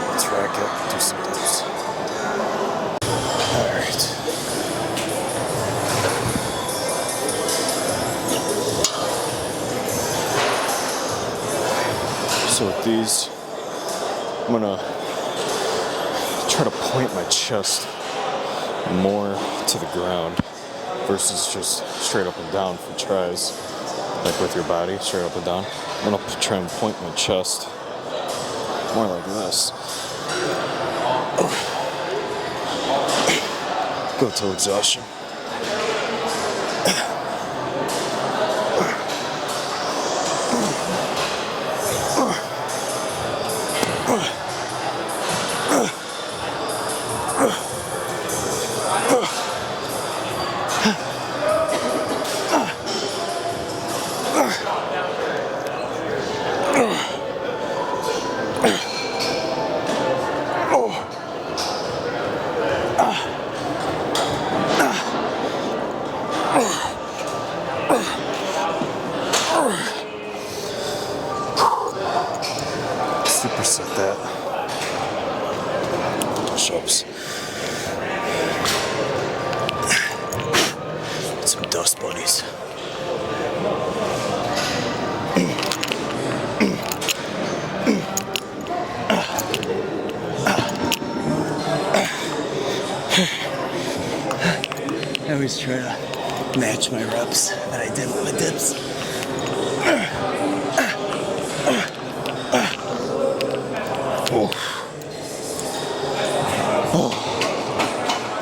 Let's rack it, do some dips. Alright. So with these, I'm gonna try to point my chest more to the ground versus just straight up and down for tries. like with your body, straight up and down. Then I'll try and point my chest more like this. Go till exhaustion. Superset that. Push-ups. Some dust bunnies. I always try to match my reps that I did with my dips.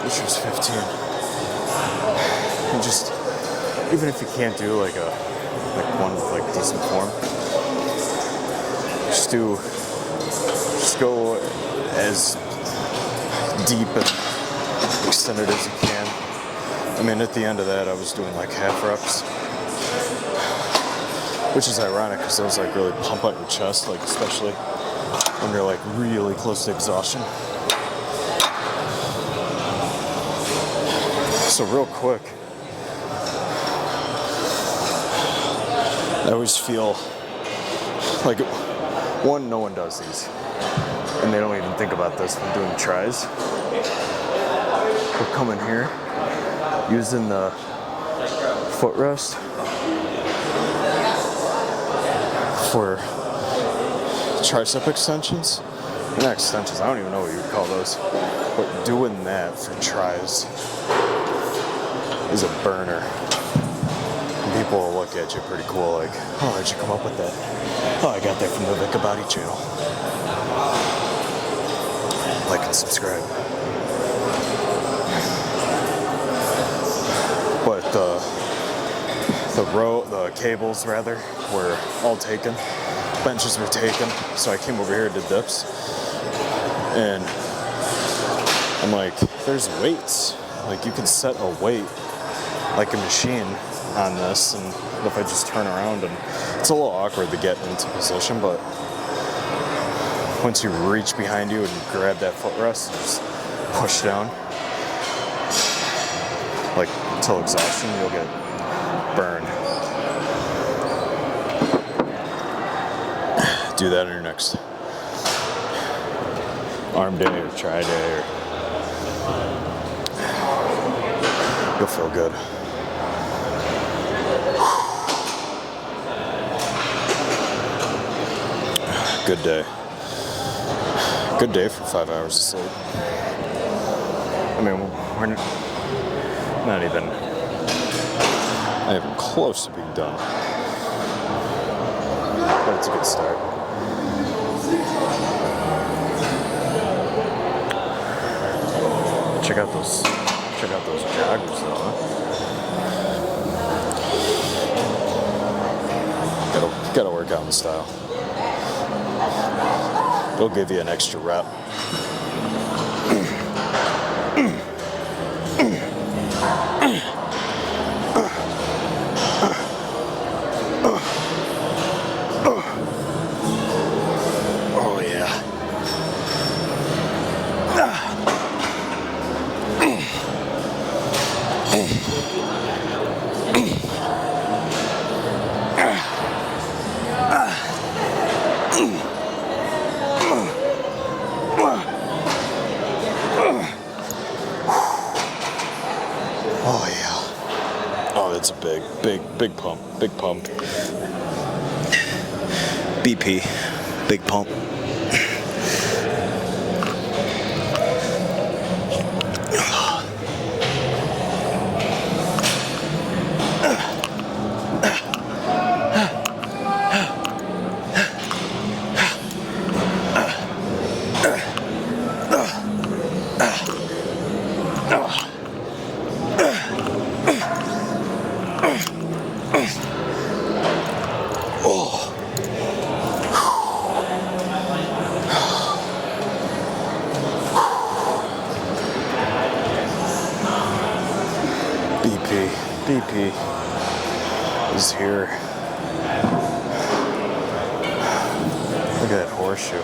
This was 15. And just, even if you can't do like one with like decent form, just go as deep and extended as you can. I mean, at the end of that, I was doing like half reps, which is ironic because those like really pump out your chest, like especially when you're like really close to exhaustion. So real quick, I always feel like, one, no one does these, and they don't even think about this when doing tries. We'll come in here, using the footrest for tricep extensions. Not extensions, I don't even know what you would call those. But doing that for tries is a burner. And people will look at you pretty cool like, oh, how'd you come up with that? Oh, I got that from the Vika Body channel. Like and subscribe. But the cables rather were all taken. Benches were taken. So I came over here and did dips. And I'm like, there's weights. Like you can set a weight like a machine on this, and if I just turn around, and it's a little awkward to get into position, but once you reach behind you and you grab that footrest and just push down, like until exhaustion, you'll get burned. Do that on your next arm day or tri day, or you'll feel good. Good day. Good day for 5 hours of sleep. I mean, we're not even close to being done. But it's a good start. Check out those joggers though, huh? Gotta work out in style. It'll give you an extra rep. Oh yeah. Oh yeah. Oh, that's a big pump. Big pump. BP. Big pump. DP is here. Look at that horseshoe. I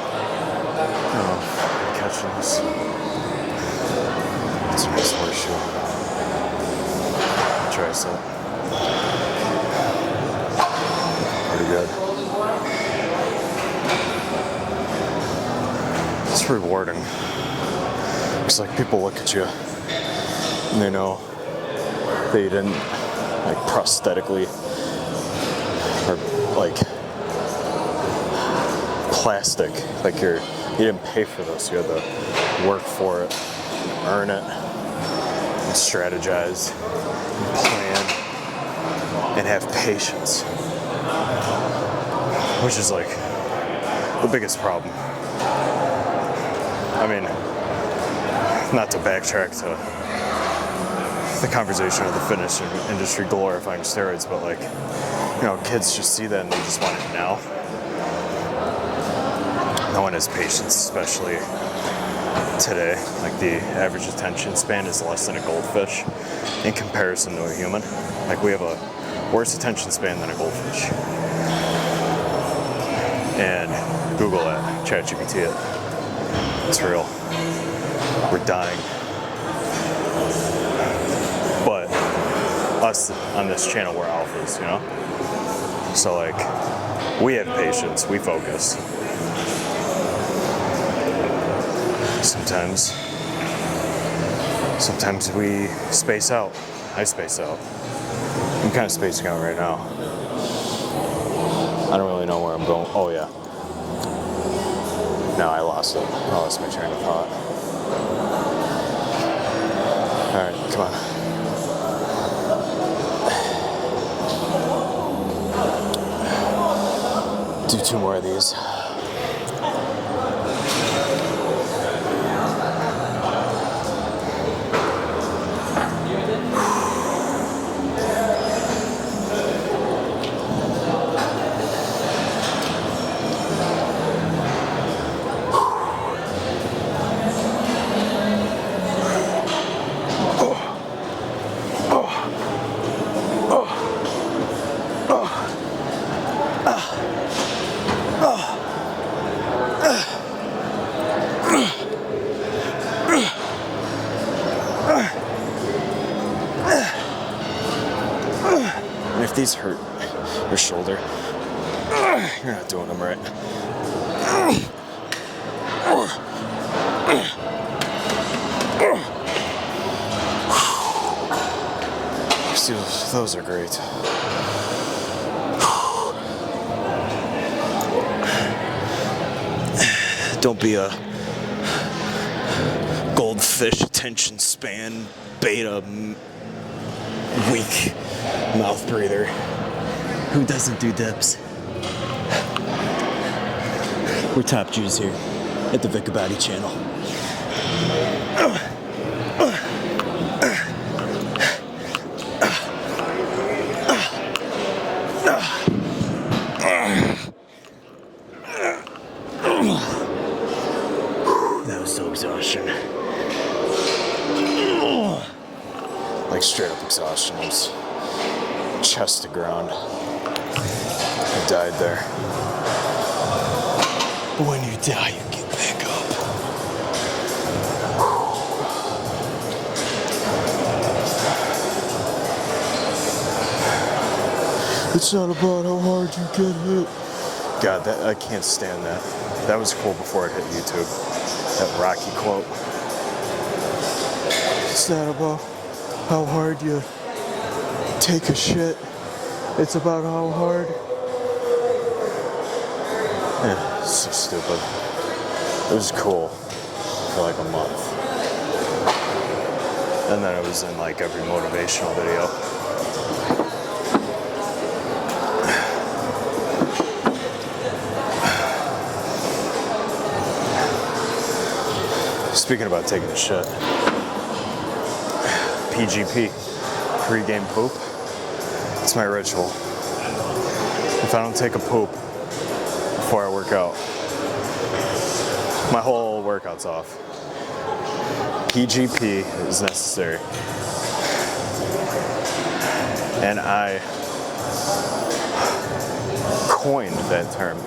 don't know if you're catching this. It's a nice horseshoe. Tricep. Pretty good. It's rewarding. It's like people look at you and they know that you didn't like prosthetically or like plastic, like you didn't pay for this. You had to work for it, and earn it, and strategize, and plan, and have patience, which is like the biggest problem. I mean, not to backtrack to the conversation of the fitness industry glorifying steroids, but like, you know, kids just see that and they just want it now. No one has patience, especially today. Like the average attention span is less than a goldfish in comparison to a human. Like we have a worse attention span than a goldfish. And Google it, ChatGPT it. It's real. We're dying. But us on this channel, we're alphas, you know? So like, we have patience, we focus. Sometimes we space out. I space out. I'm kind of spacing out right now. I don't really know where I'm going. Oh yeah. No, I lost it. I lost my train of thought. Alright, come on. Do 2 more of these. And if these hurt your shoulder, you're not doing them right. See, those are great. Don't be a goldfish attention span beta weak mouth breather who doesn't do dips. We're top Jews here at the Vicabati channel. That was so exhaustion. Like straight up exhaustion. It was chest to ground. I died there. But when you die, you get back up. It's not about how hard you get hit. God, I can't stand that. That was cool before it hit YouTube. That Rocky quote. It's not about how hard you take a shit. It's about how hard. Yeah, it's so stupid. It was cool for like a month. And then it was in like every motivational video. Speaking about taking a shit. PGP, pre-game poop. It's my ritual. If I don't take a poop before I work out, my whole workout's off. PGP is necessary. And I coined that term.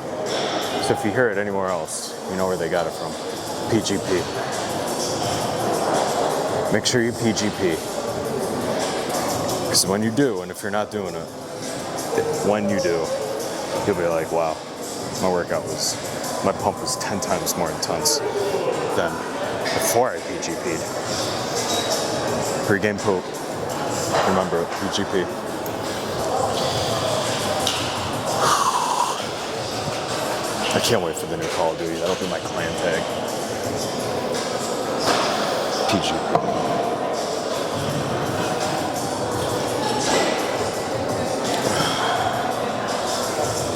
So if you hear it anywhere else, you know where they got it from. PGP. Make sure you PGP. Because when you do, and if you're not doing it, when you do, you'll be like, wow, my pump was 10 times more intense than before I PGP'd. Pre-game poop. Remember it, PGP. I can't wait for the new Call of Duty. That'll be my clan tag. PGP.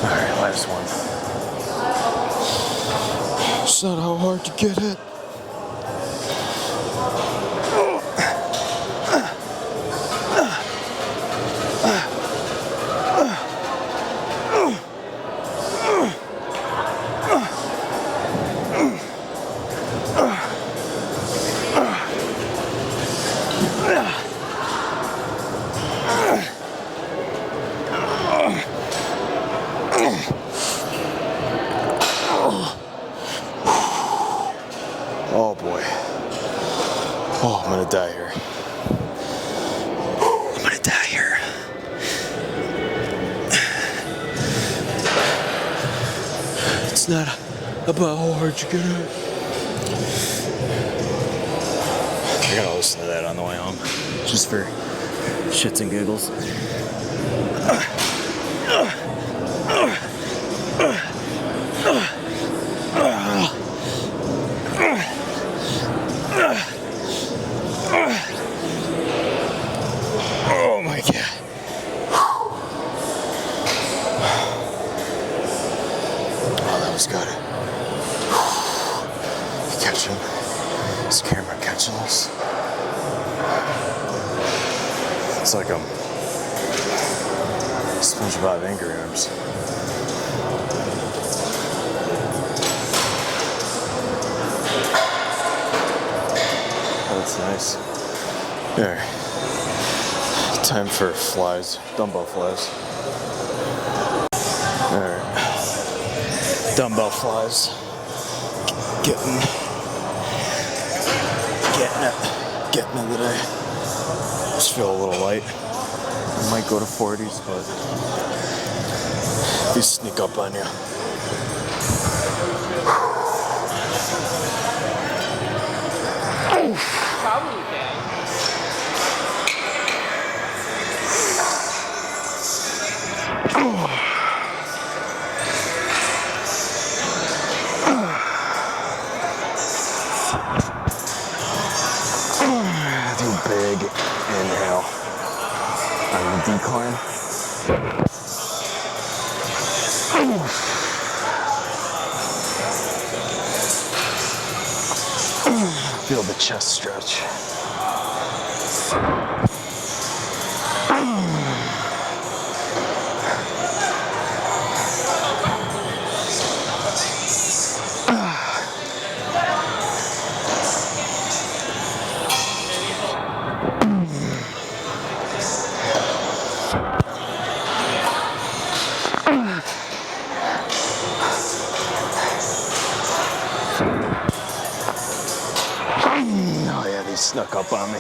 Alright, last one. It's not how hard to get it. Oh boy. Oh, I'm gonna die here. I'm gonna die here. It's not about how hard you get it. You're gonna listen to that on the way home, just for shits and giggles. Oh my God. Oh, that was good. You catching? Is the camera catching this? It's like SpongeBob Angry Arms. Oh, that's nice. There. Time for flies, dumbbell flies. Alright. Dumbbell flies. Getting it today. Just feel a little light. I might go to 40s, but these sneak up on you. Do a big inhale on the decline. Feel the chest stretch. Oh yeah, they snuck up on me.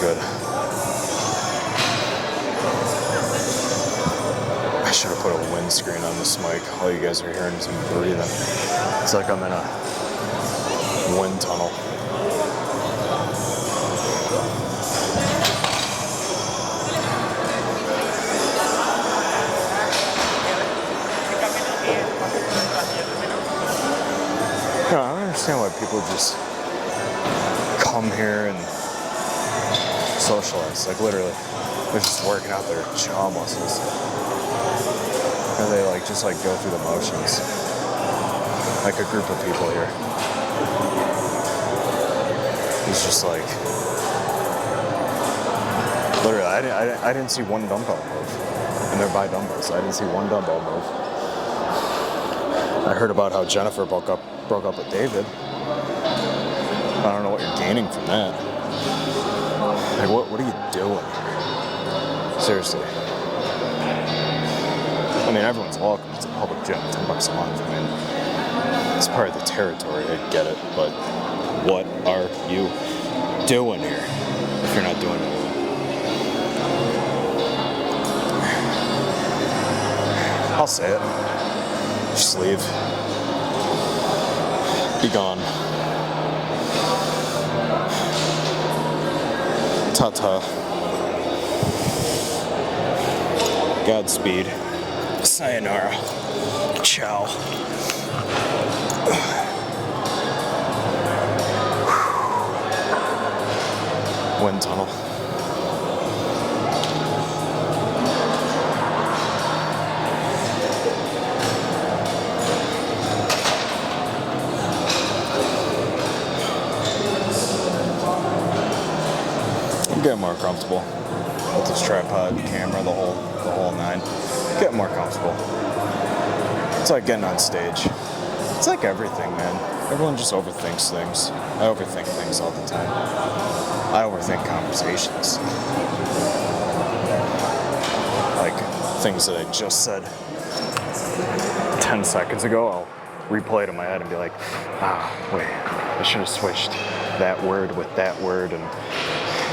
Good. I should have put a windscreen on this mic. All you guys are hearing is me breathing. It's like I'm in a wind tunnel. I don't understand why people just come here and socialists, like literally, they're just working out their jaw muscles. And they like just like go through the motions. Like a group of people here. It's just like, literally, I didn't see one dumbbell move. And they're by dumbbells. I didn't see one dumbbell move. I heard about how Jennifer broke up with David. I don't know what you're gaining from that. Like, what are you doing? Seriously. I mean, everyone's welcome. It's a public gym, $10 a month. I mean, it's part of the territory. I get it, but what are you doing here if you're not doing anything? I'll say it. Just leave. Be gone. Ta-ta. Godspeed. Sayonara. Ciao. Wind tunnel. I'm getting more comfortable with this tripod, camera, the whole nine. Getting more comfortable. It's like getting on stage. It's like everything, man. Everyone just overthinks things. I overthink things all the time. I overthink conversations. Like things that I just said 10 seconds ago, I'll replay it in my head and be like, wait, I should have switched that word with that word, and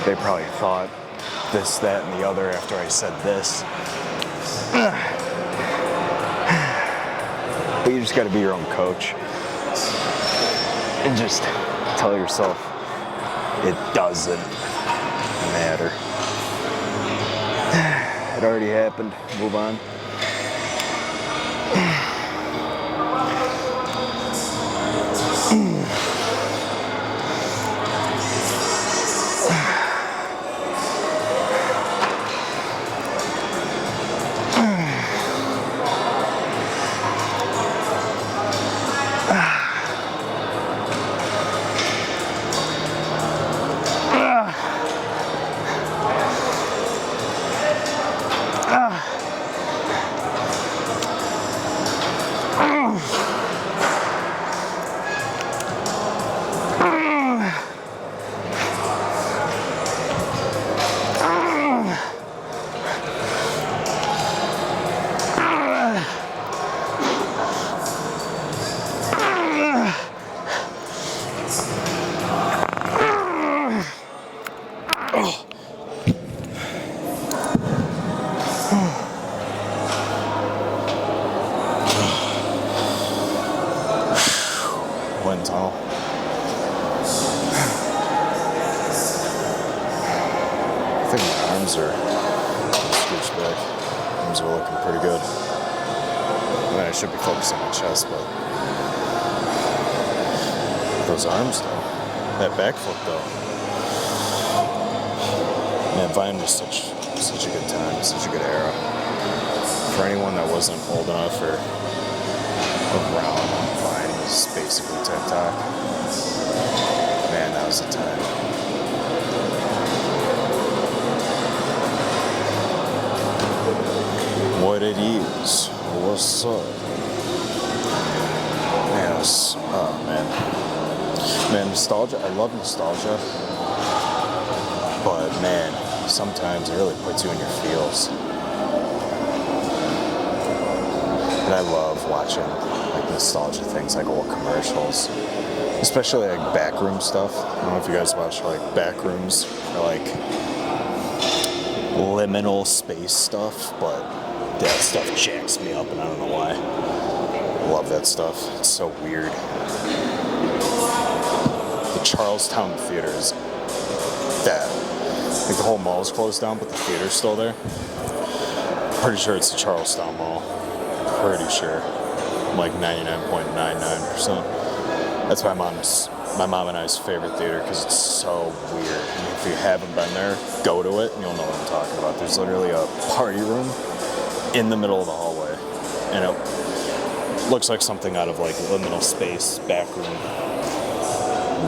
they probably thought this, that, and the other after I said this. But you just gotta be your own coach. And just tell yourself it doesn't matter. It already happened. Move on. Wind tunnel. I think my arms are scooched back. Arms are looking pretty good. I mean, I should be focusing on my chest, but those arms though, that back foot though. Man, Vine was such a good time, such a good era. For anyone that wasn't old enough or around, Vine was basically TikTok. Man, that was the time. What it is? What's up? Man, it was, oh man, nostalgia. I love nostalgia, but man, sometimes it really puts you in your feels. And I love watching like nostalgia things, like old commercials, especially like backroom stuff. I don't know if you guys watch like backrooms or like liminal space stuff, but that stuff jacks me up, and I don't know why. I love that stuff. It's so weird. The Charlestown Theater is that. Like the whole mall's closed down, but the theater's still there. Pretty sure it's the Charlestown Mall. Pretty sure. I'm like 99.99%. That's why I'm on my mom and I's favorite theater because it's so weird. And if you haven't been there, go to it and you'll know what I'm talking about. There's literally a party room in the middle of the hallway, and it looks like something out of like Liminal Space backroom.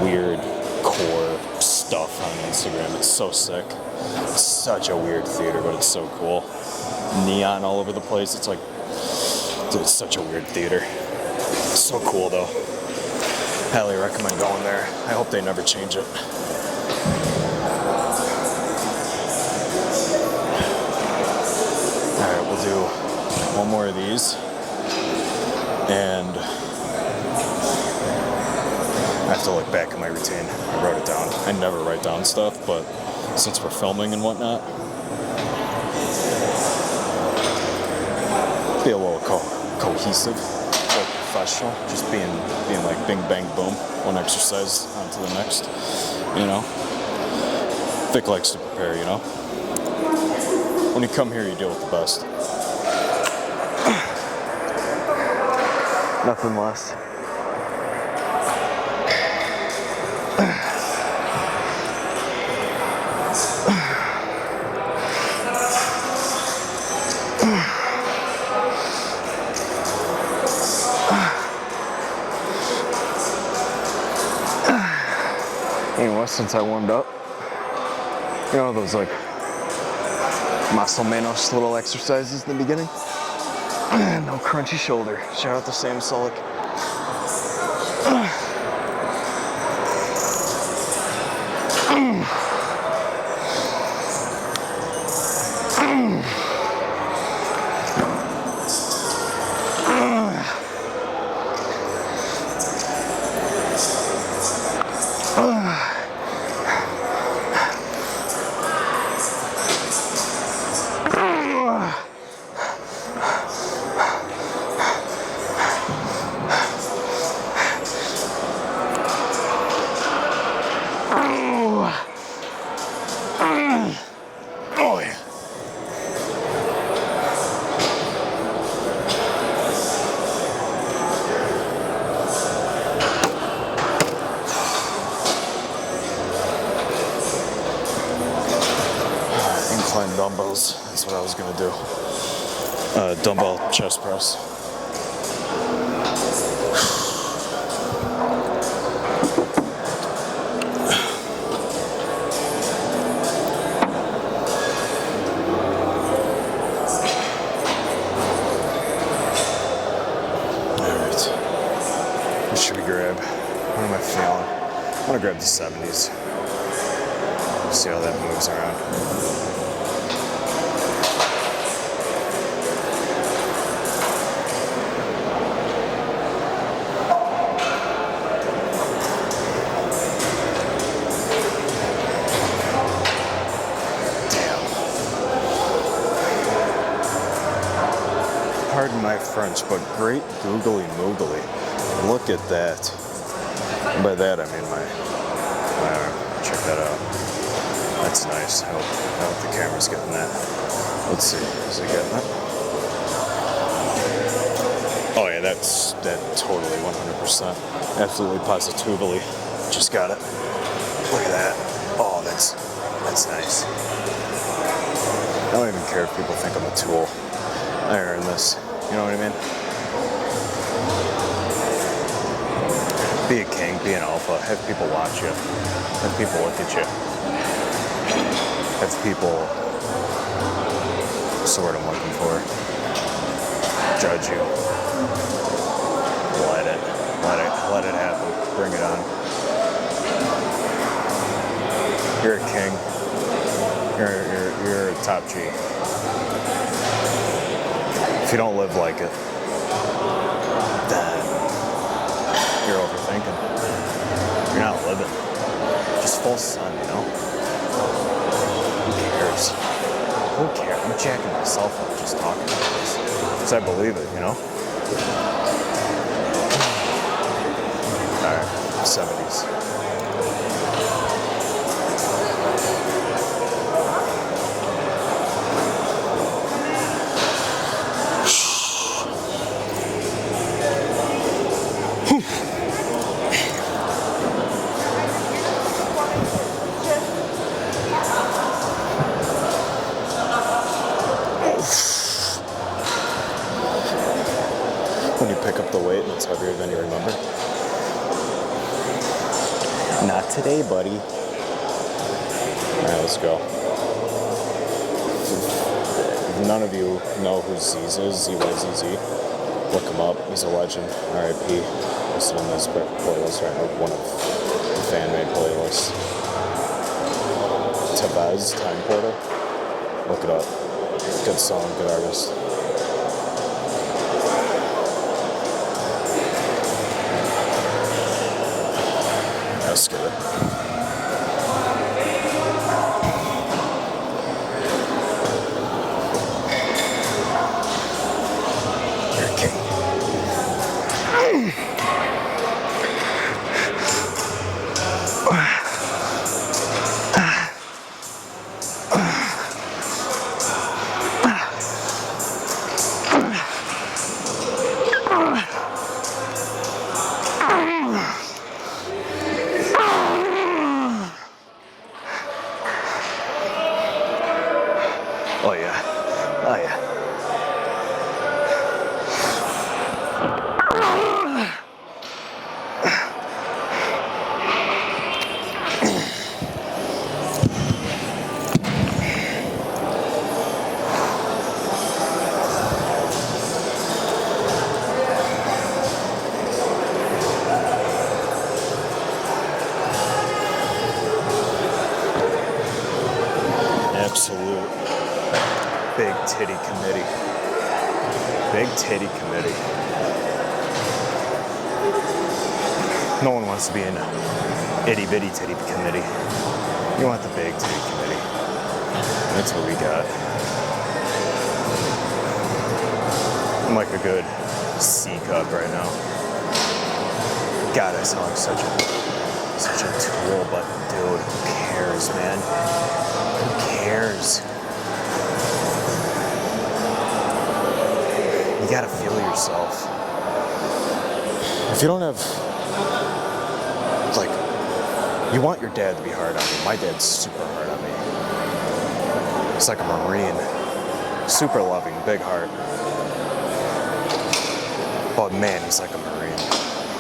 Weird core stuff on Instagram. It's so sick. It's such a weird theater, but it's so cool. Neon all over the place. It's like, dude, it's such a weird theater. It's so cool though. Highly recommend going there. I hope they never change it. Alright, we'll do one more of these. And I have to look back at my routine. I wrote it down. I never write down stuff, but since we're filming and whatnot, be a little cohesive, a little professional, just being like bing bang boom, one exercise onto the next, you know. Vic likes to prepare, you know. When you come here, you deal with the best. Nothing less. Anyway, since I warmed up, you know those like muscle menos little exercises in the beginning? No crunchy shoulder. Shout out to Sam Sullick. Oh yeah. Incline dumbbells, that's what I was gonna do. Dumbbell chest press. What should we grab? What am I feeling? I want to grab the 70s. See how that moves around. Pardon my French, but great googly moogly. Look at that. And by that I mean my arm. Check that out. That's nice. I hope the camera's getting that. Let's see. Is it getting it? Oh yeah, that totally 100%. Absolutely positively. Just got it. Look at that. Oh, that's nice. I don't even care if people think I'm a tool. I earned this. You know what I mean? Be a king, be an alpha, have people watch you, have people look at you, have people, what's the word I'm looking for, judge you. Let it happen, bring it on. You're a king, you're a top G. If you don't live like it, then you're overthinking. You're not living. Just full sun, you know? Who cares? Who cares? I'm jacking myself up just talking about this. Because I believe it, you know? Alright, 70s. weight and it's heavier than you remember? Not today, buddy. Alright, let's go. If none of you know who Z's is, ZYZZ, look him up. He's a legend. R.I.P. Listed on this playlist right now, one of the fan-made playlists. Tavez, Time Portal. Look it up. Good song, good artist. Let's get it. Oh yeah. Oh yeah. Absolute big titty committee. Big titty committee. No one wants to be in an itty bitty titty committee. You want the big titty committee. That's what we got. I'm like a good C cup right now. God, I sound like such a tool, but dude, who cares, man? Who cares? You gotta feel yourself. If you don't have, like, you want your dad to be hard on you. My dad's super hard on me. He's like a Marine. Super loving, big heart. But man, he's like a Marine.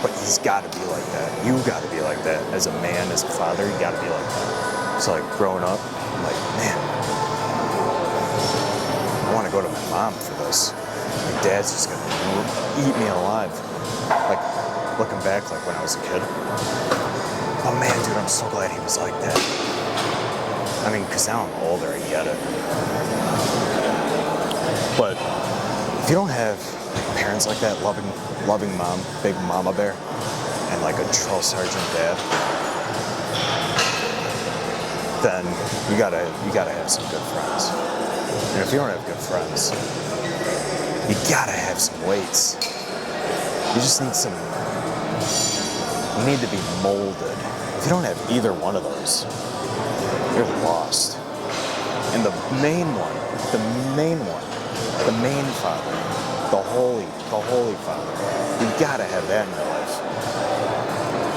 But he's gotta be like that. You gotta be like that. As a man, as a father, you gotta be like that. So like growing up, I'm like, man, I wanna go to my mom for this. My dad's just gonna eat me alive. Like, looking back, like when I was a kid. Oh man, dude, I'm so glad he was like that. I mean, because now I'm older, I get it. But if you don't have parents like that, loving mom, big mama bear, and like a drill sergeant dad, then you gotta have some good friends. And if you don't have good friends, you gotta have some weights. You just need some. You need to be molded. If you don't have either one of those, you're lost. And the main father, the holy father, you gotta have that in your life.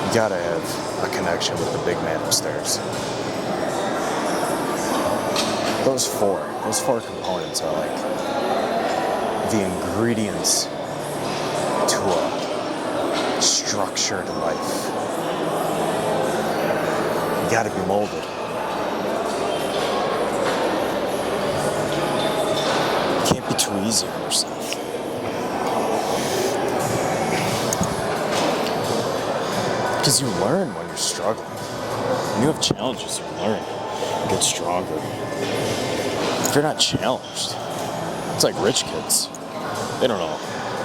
You gotta have a connection with the big man upstairs. Those four components are like the ingredients to a structured life. You gotta be molded. You can't be too easy on yourself. Because you learn when you're struggling. When you have challenges, you learn. You get stronger. If you're not challenged, it's like rich kids. They don't know.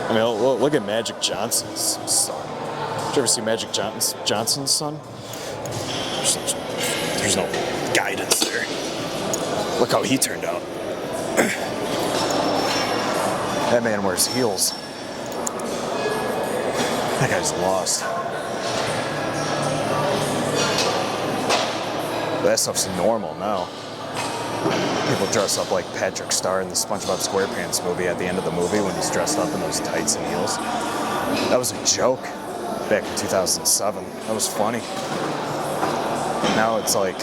I mean, look at Magic Johnson's son. Did you ever see Magic Johnson's son? There's no guidance there. Look how he turned out. That man wears heels. That guy's lost. But that stuff's normal now. People dress up like Patrick Star in the SpongeBob SquarePants movie at the end of the movie when he's dressed up in those tights and heels. That was a joke back in 2007. That was funny. Now it's like,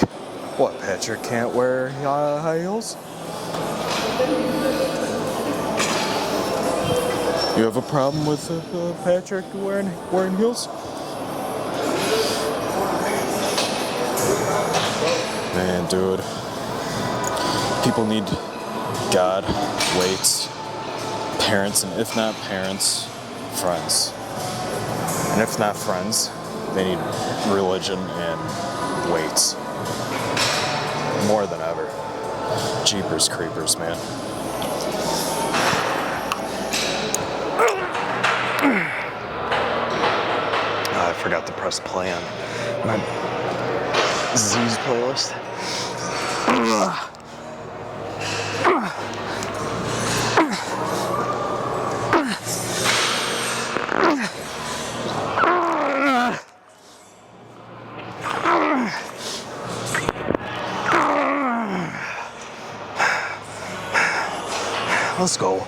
what, Patrick can't wear high heels? You have a problem with Patrick wearing heels? Man, dude. People need God, weights, parents, and if not parents, friends. And if not friends, they need religion and weights. More than ever. Jeepers creepers, man. I forgot to press play on my Z's playlist. Let's go.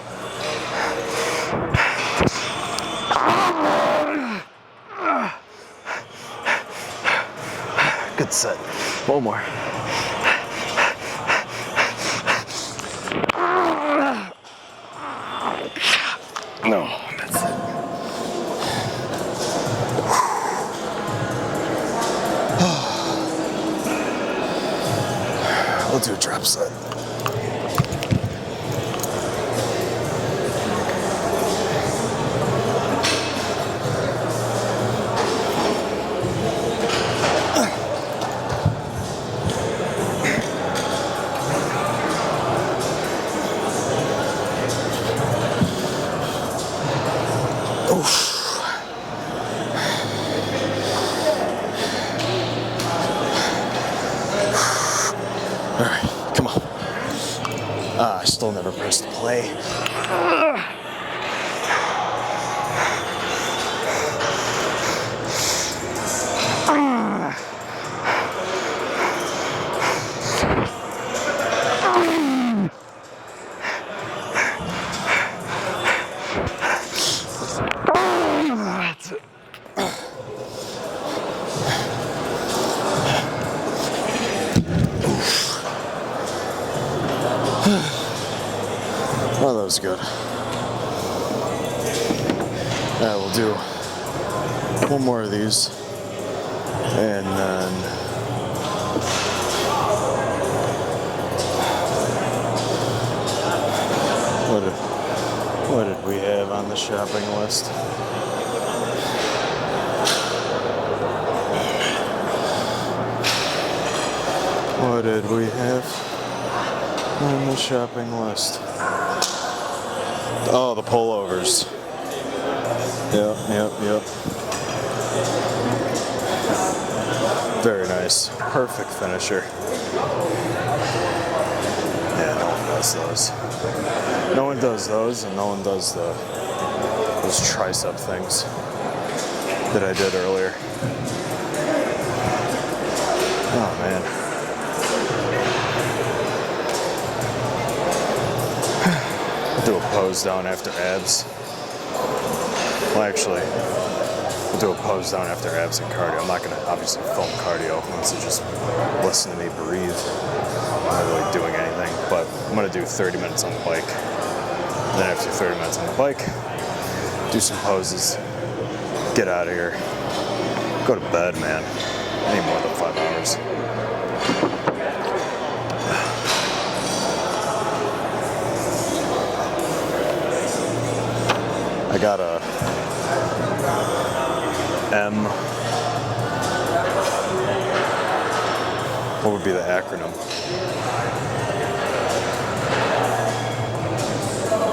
Good set. One more. No, that's it. We'll do a drop set. Alright, come on. I still never pressed play. That's it. Well, that was good. Yeah, we'll do one more of these, and then what did we have on the shopping list? What did we have on the shopping list? Oh, the pullovers. Yep. Very nice. Perfect finisher. Yeah, no one does those. No one does those, and no one does those tricep things that I did earlier. Oh, man. Do a pose down after abs. Well, actually, we'll do a pose down after abs and cardio. I'm not going to obviously film cardio unless you just listen to me breathe. I'm not really doing anything, but I'm going to do 30 minutes on the bike. And then after 30 minutes on the bike, do some poses, get out of here, go to bed, man. I need more than 5 hours. I got a what would be the acronym?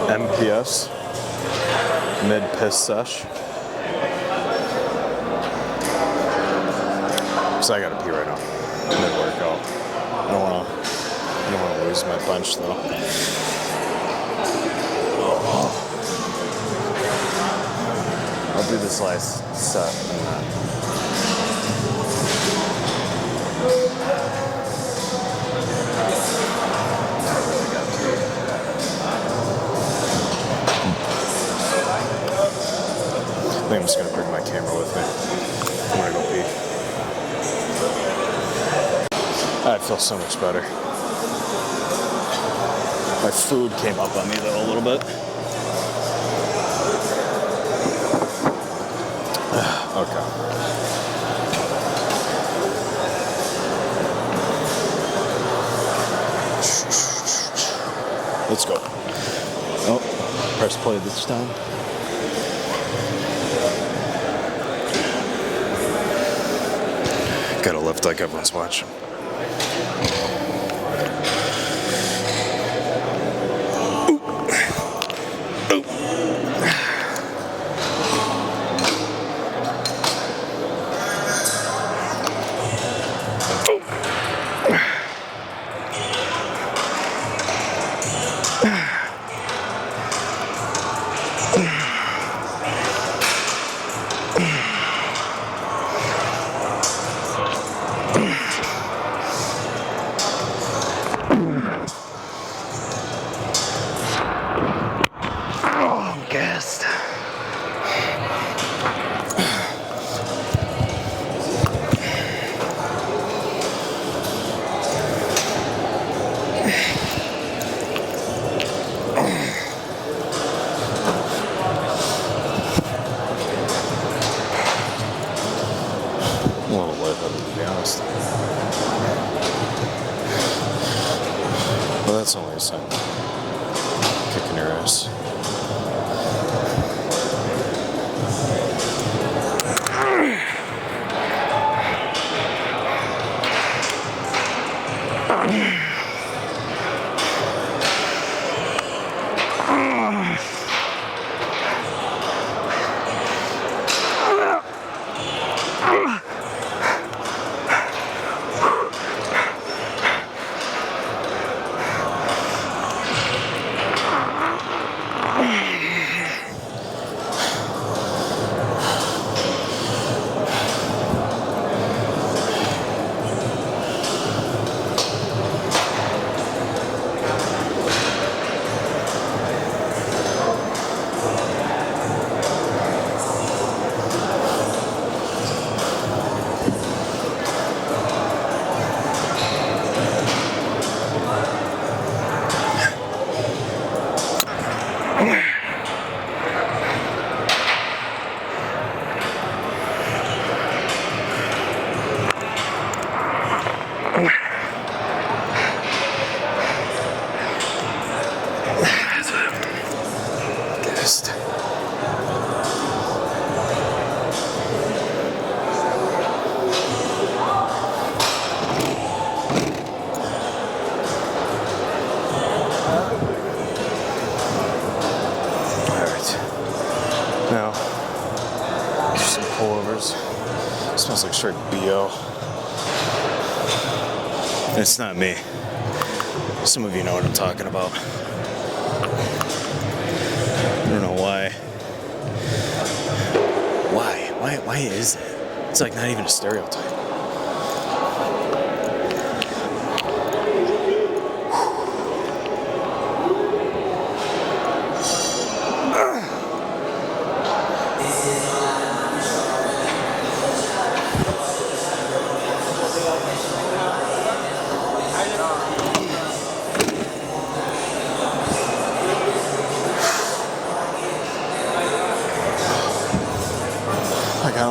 MPS, mid-piss sesh. So I gotta pee right now, mid-workout. I don't wanna lose my punch though. I'll do this last set and then I think I'm just gonna bring my camera with me. I'm gonna go pee. I feel so much better. My food came up on me though a little bit. Okay. Let's go. Oh, press play this time. Gotta lift like everyone's watching. Guest. I'm a little lightheaded, to be honest. Well, that's only a sign. Kicking your ass. Now, do some pullovers. Smells like straight BO. And it's not me. Some of you know what I'm talking about. I don't know why. Why is it? It's like not even a stereotype. Like I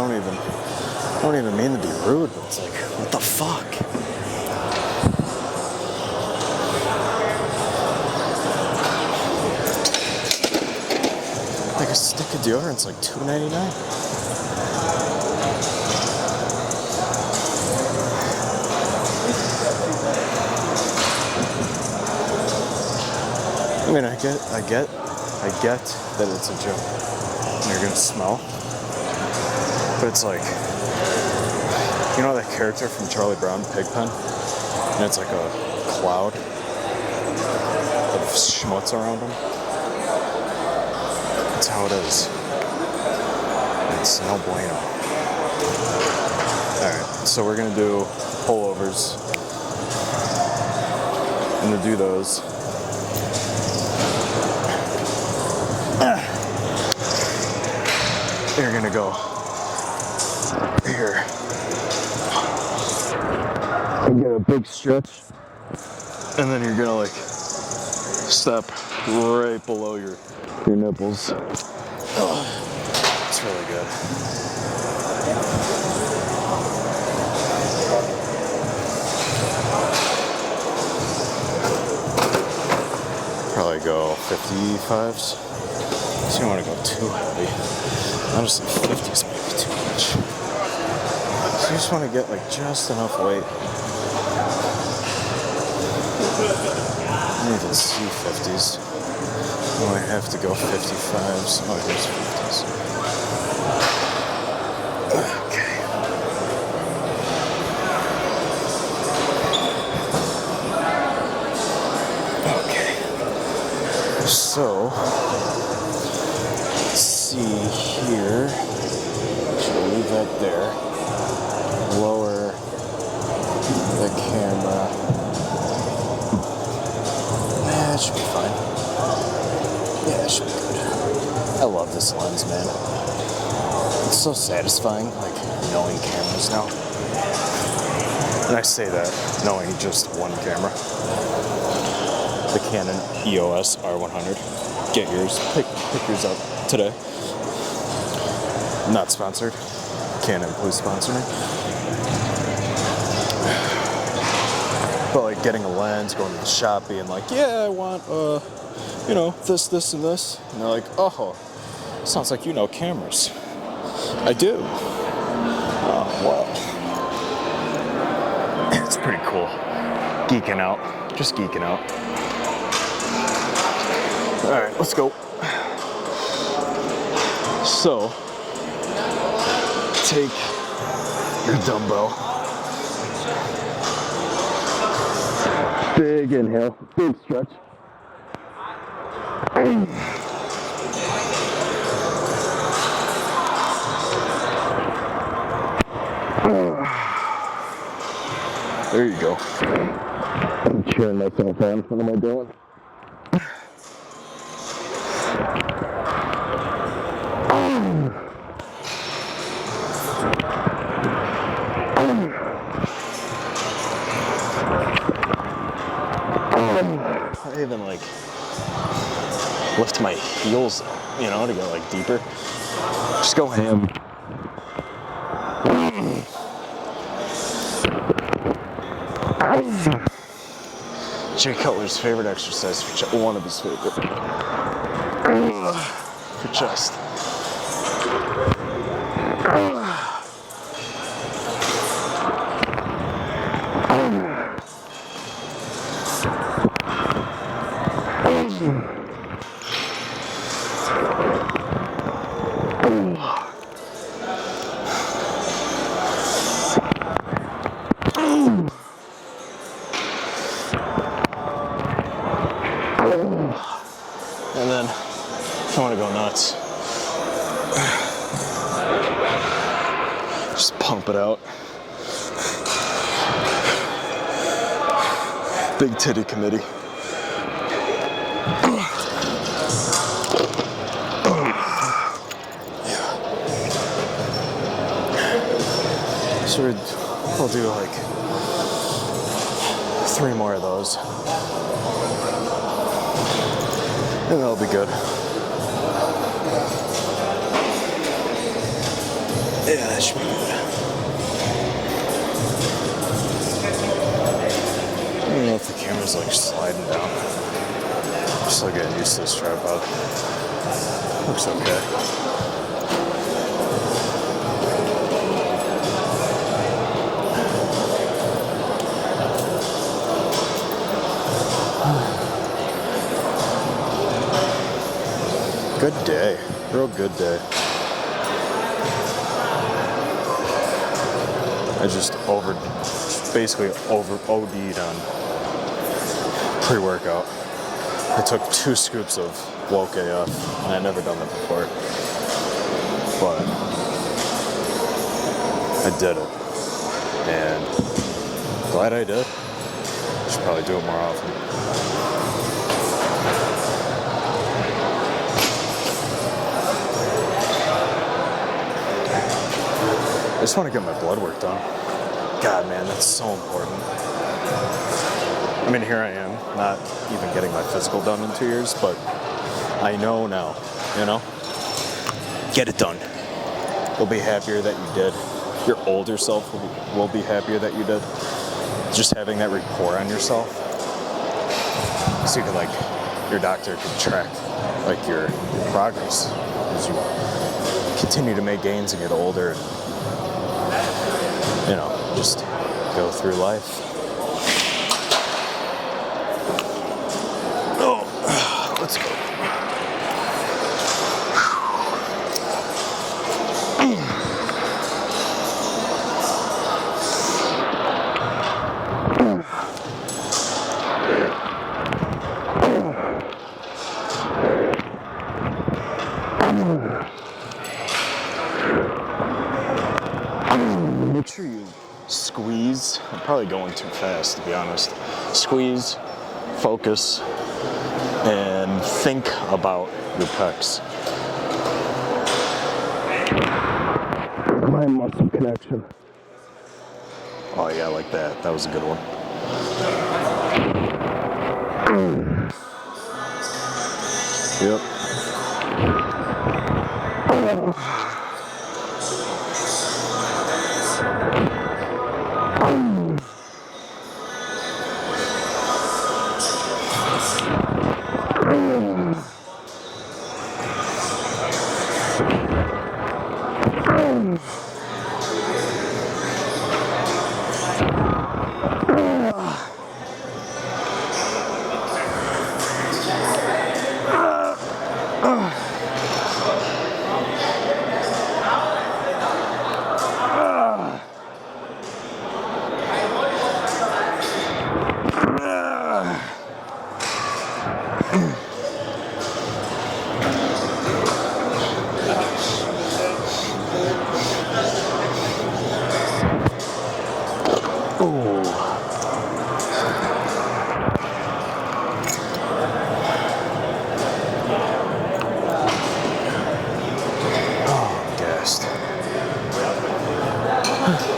don't even mean to be rude, but it's like, what the fuck? Like a stick of deodorant's like $2.99. I mean, I get that it's a joke. And you're gonna smell. But it's like, you know that character from Charlie Brown, Pigpen? And it's like a cloud of schmutz around him. That's how it is. It's no bueno. Alright, so we're gonna do pullovers. I'm gonna do those. You're gonna go here and get a big stretch, and then you're gonna like step right below your nipples. Oh, it's really good. 55s. So you don't want to go too heavy. Honestly, 50s might be too much. So you just want to get like just enough weight. I don't even see 50s. Oh, I have to go 55s. Oh, here's 50s. Okay. Okay. So, let's see here. Should leave that there. Lower the camera. That should be fine. Yeah, that should be good. I love this lens, man. It's so satisfying, like, knowing cameras now. And I say that knowing just one camera. The Canon EOS R100. Get yours. Pick yours up today. Not sponsored. Canon, please sponsor me. But like getting a lens, going to the shop, being like, yeah, I want, you know, this, and this. And they're like, oh, sounds like you know cameras. I do. Oh, wow. It's pretty cool. Geeking out. Just geeking out. All right, let's go. So, take your dumbbell. Big inhale, big stretch. There you go. I'm cheering myself on. What am I doing? I even like lift my heels, you know, to go like deeper. Just go ham. Jay Cutler's favorite exercise for chest, one of his favorite. For chest. And then if I want to go nuts, just pump it out. Big titty committee. So we'll do like 3 more of those. And that'll be good. Yeah, that should be good. I don't know if the camera's like sliding down. I'm still getting used to this tripod. Looks okay. Good day, real good day. I just basically OD'd on pre-workout. I took 2 scoops of woke AF, and I'd never done that before. But I did it, and glad I did. Should probably do it more often. I just want to get my blood work done. God, man, that's so important. I mean, here I am, not even getting my physical done in 2 years, but I know now, you know? Get it done. You'll be happier that you did. Your older self will be happier that you did. Just having that rapport on yourself. So you can, like, your doctor can track like your progress as you continue to make gains and get older, and, you know, just go through life. Oh, let's go. Make sure you squeeze. I'm probably going too fast, to be honest. Squeeze, focus, and think about your pecs. My muscle connection. Oh yeah, like that. That was a good one. Yep.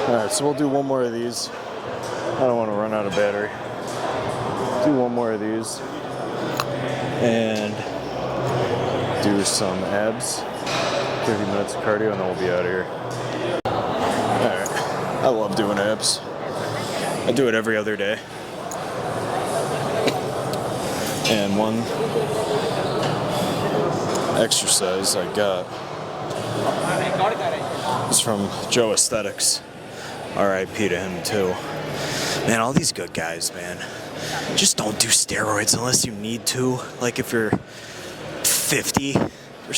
Alright, so we'll do one more of these. I don't want to run out of battery. Do one more of these. And do some abs. 30 minutes of cardio and then we'll be out of here. Alright, I love doing abs. I do it every other day. And one exercise I got is from Joe Aesthetics. R.I.P. to him too. Man, all these good guys, man. Just don't do steroids unless you need to. Like if you're 50, or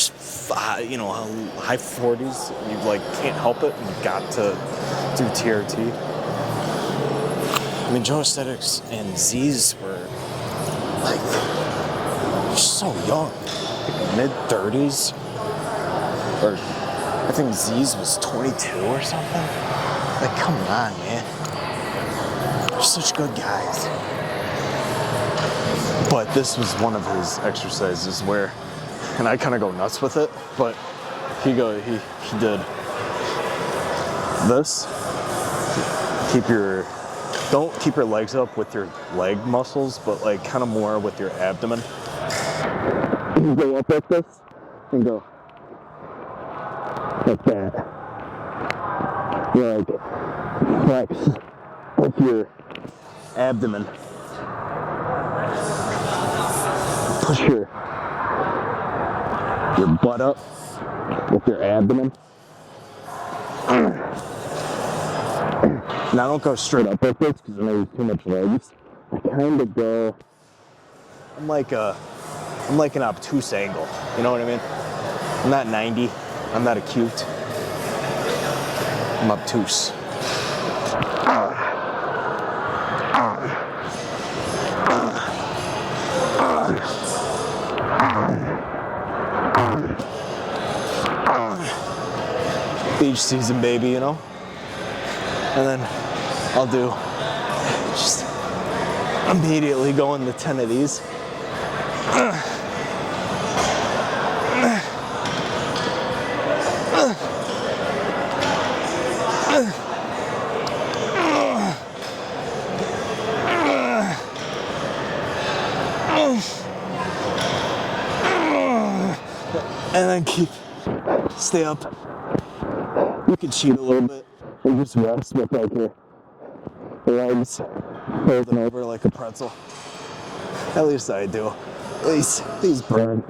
you know, high 40s, and you like can't help it, and you got to do TRT. I mean, Joe Aesthetics and Z's were like just so young, like mid 30s, or I think Z's was 22 or something. Like, come on, man. They're such good guys. But this was one of his exercises where, and I kind of go nuts with it, but he did this. Don't keep your legs up with your leg muscles, but like kind of more with your abdomen. You go up like this and go like that. Like flex with your abdomen. Push your butt up with your abdomen. Now don't go straight up like this because I know there's too much legs. I kind of go. I'm like an obtuse angle. You know what I mean? I'm not 90. I'm not acute. I'm obtuse. Beach season, baby, you know? And then I'll do just immediately go into 10 of these. And then stay up. You can cheat a little bit and just rest with like your legs folding over like a pretzel. At least I do. These burn.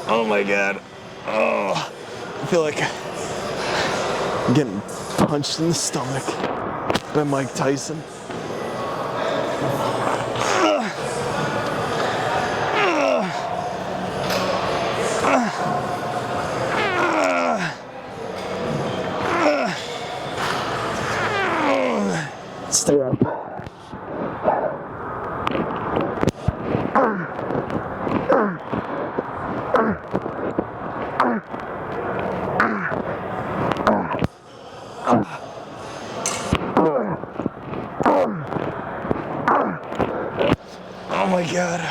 Oh my god. Oh, I feel like I'm getting punched in the stomach by Mike Tyson. Stay up. Oh my god.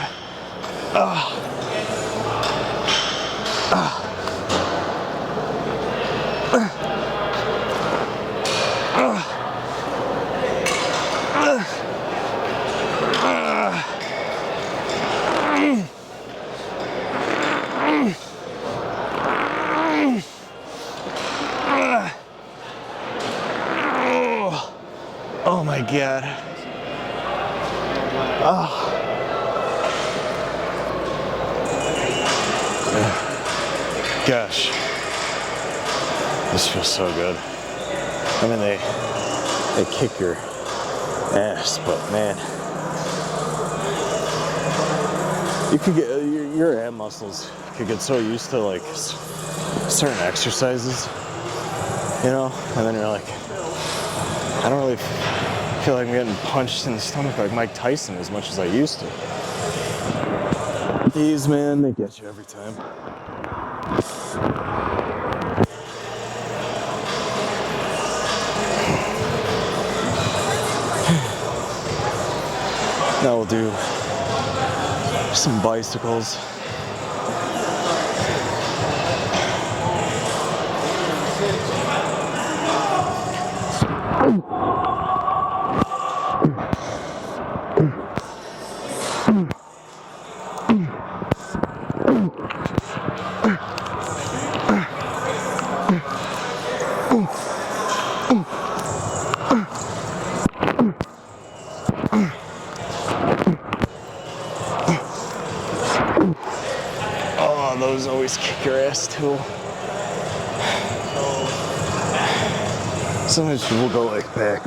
Oh my god. Gosh, this feels so good. I mean, they kick your ass, but man, you could get your ab muscles could get so used to like certain exercises, you know, and then you're like, I don't really feel like I'm getting punched in the stomach like Mike Tyson as much as I used to. These, man, they get you every time. Now we'll do some bicycles. Oh, those always kick your ass too. Sometimes people go like back.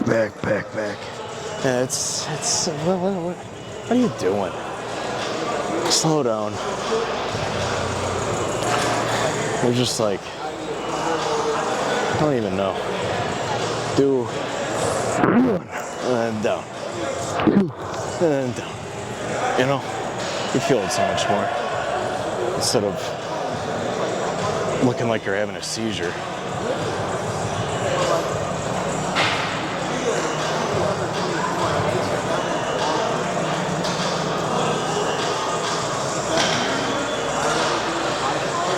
Yeah, it's what are you doing? Slow down. We're just like, I don't even know. Do one and then down, two and then down. You know, you feel it so much more instead of looking like you're having a seizure.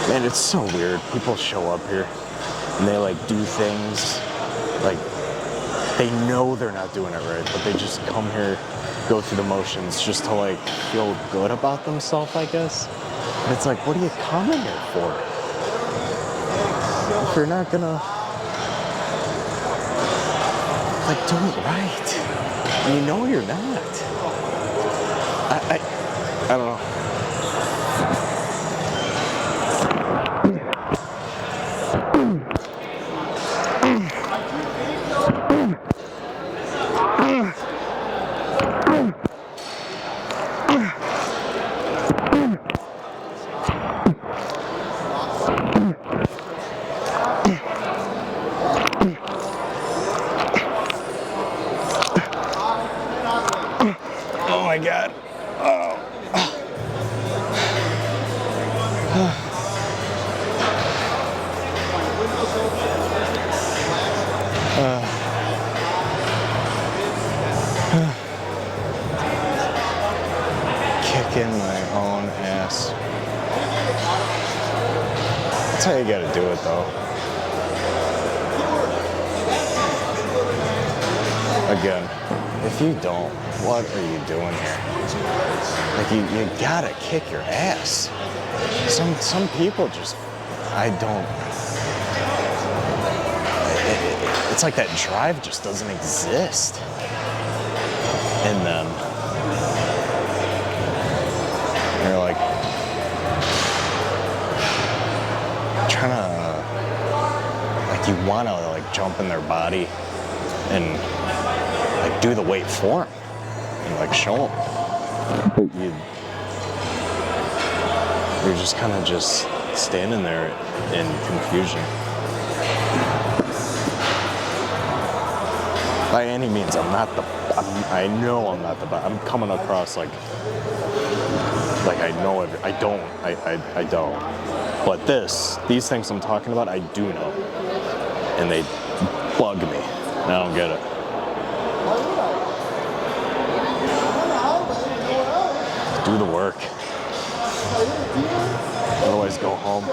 Man, it's so weird. People show up here and they like do things like they know they're not doing it right, but they just come here, go through the motions just to like feel good about themselves, I guess. And it's like, what are you coming here for? If you're not gonna like do it right, and you know you're not. I don't know. Oh my God. Oh. Kicking my own ass. That's how you gotta do it though. Again, if you don't, what are you doing here? Like, you gotta kick your ass. Some people just, I don't, it's like that drive just doesn't exist in them. They're like trying to, like, you want to like jump in their body and like do the weight for them and like show them. But you're just kind of just standing there in confusion. By any means, I know I'm not the best. I'm coming across like I know I don't. But these things I'm talking about, I do know. And they bug me. And I don't get it. Do the work. Otherwise, go home.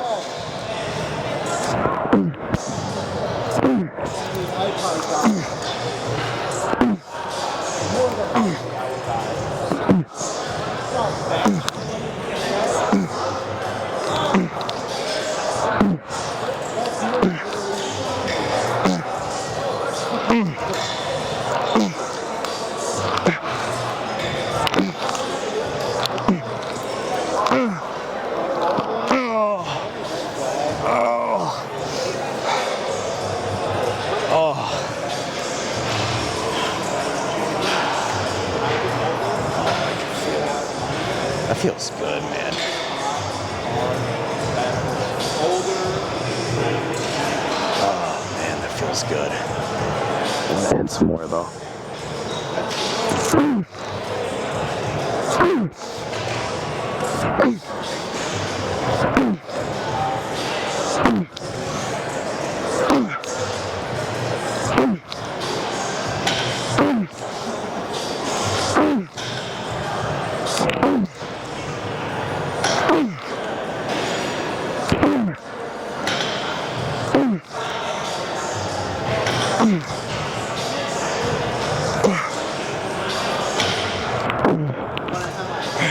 That feels good, man. Oh, man, that feels good. I'm gonna hit some more, though.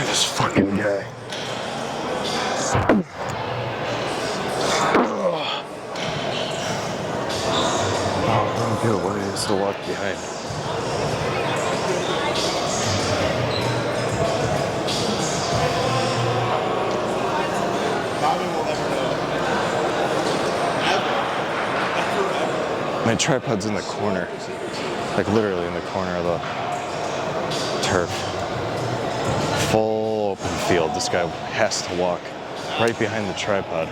This fucking guy. Oh, good. Why is to walk behind? My tripod's in the corner, like literally in the corner of the turf. Full open field. This guy has to walk right behind the tripod.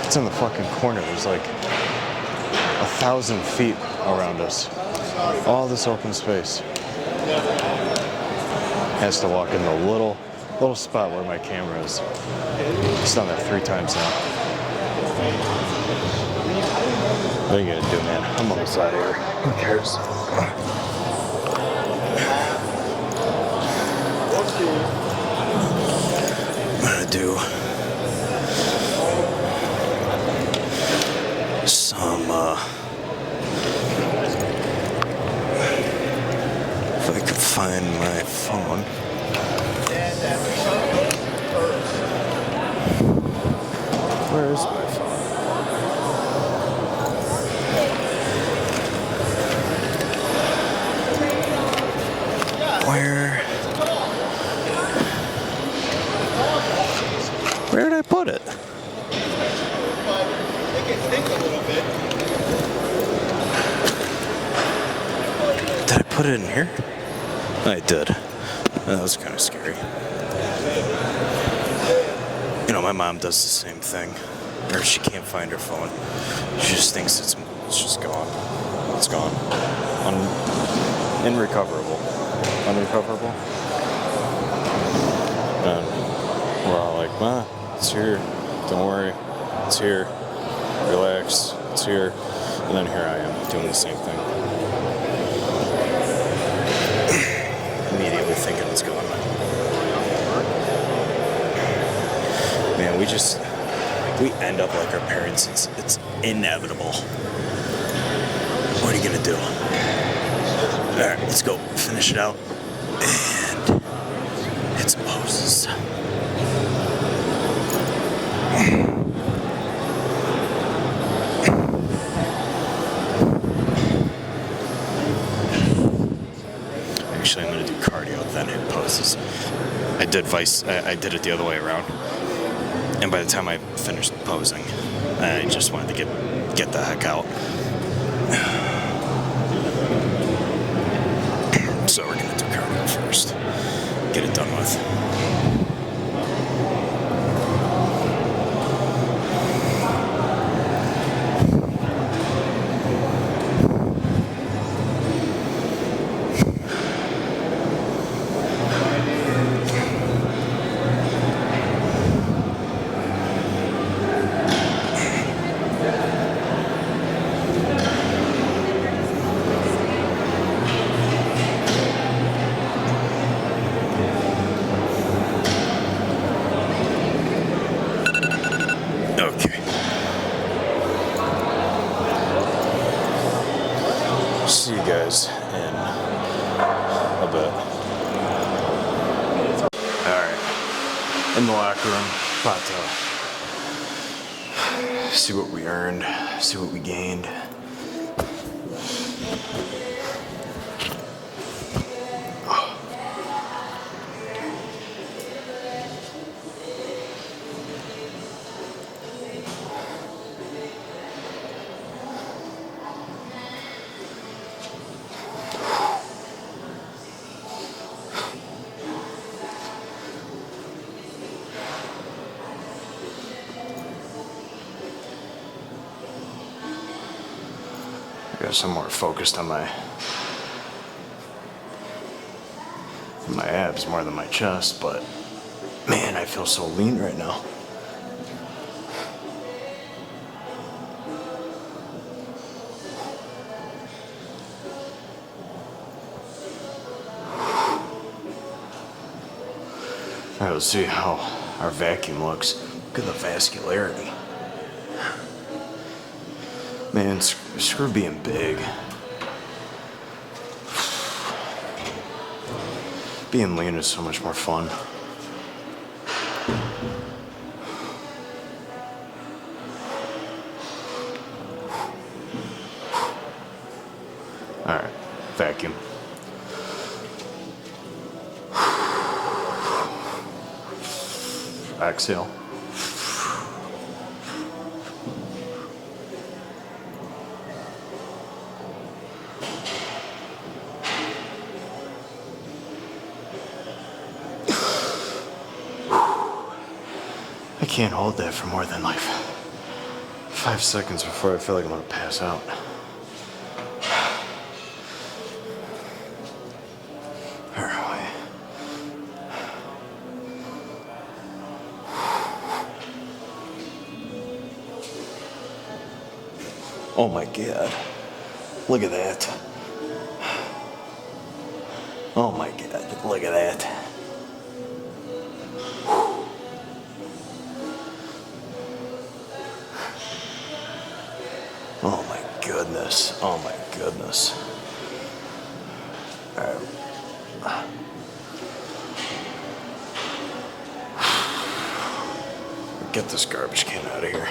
It's in the fucking corner. There's like 1,000 feet around us. All this open space. Has to walk in the little spot where my camera is. It's done that 3 times now. What are you gonna do, man? I'm almost out of here. Who cares? I'm gonna do some, if I could find my phone. Where is my phone? Where did I put it? Did I put it in here? I did. That was kind of scary. You know, my mom does the same thing. Or she can't find her phone. She just thinks it's just gone. It's gone. Irrecoverable. Unrecoverable. And we're all like, Ma, it's here. Don't worry. It's here. Relax. It's here. And then here I am doing the same thing. Immediately thinking it's gone. Man, we end up like our parents. It's inevitable. What are you gonna do? Alright, let's go finish it out and hit some poses. Actually, I'm gonna do cardio, then hit poses. I did it the other way around. And by the time I finished posing, I just wanted to get the heck out. So we're gonna do cardio first. Get it done with. See you guys in a bit. Alright, in the locker room, about to see what we earned, see what we gained. I guess I'm more focused on my abs more than my chest, but man, I feel so lean right now. All right, let's see how our vacuum looks. Look at the vascularity. Man, screw being big. Being lean is so much more fun. All right, vacuum. Exhale. I can't hold that for more than like 5 seconds before I feel like I'm gonna pass out. Where are we? Oh my God. Look at that. Oh my God, look at that. Oh my goodness. Oh my goodness. All right. Get this garbage can out of here.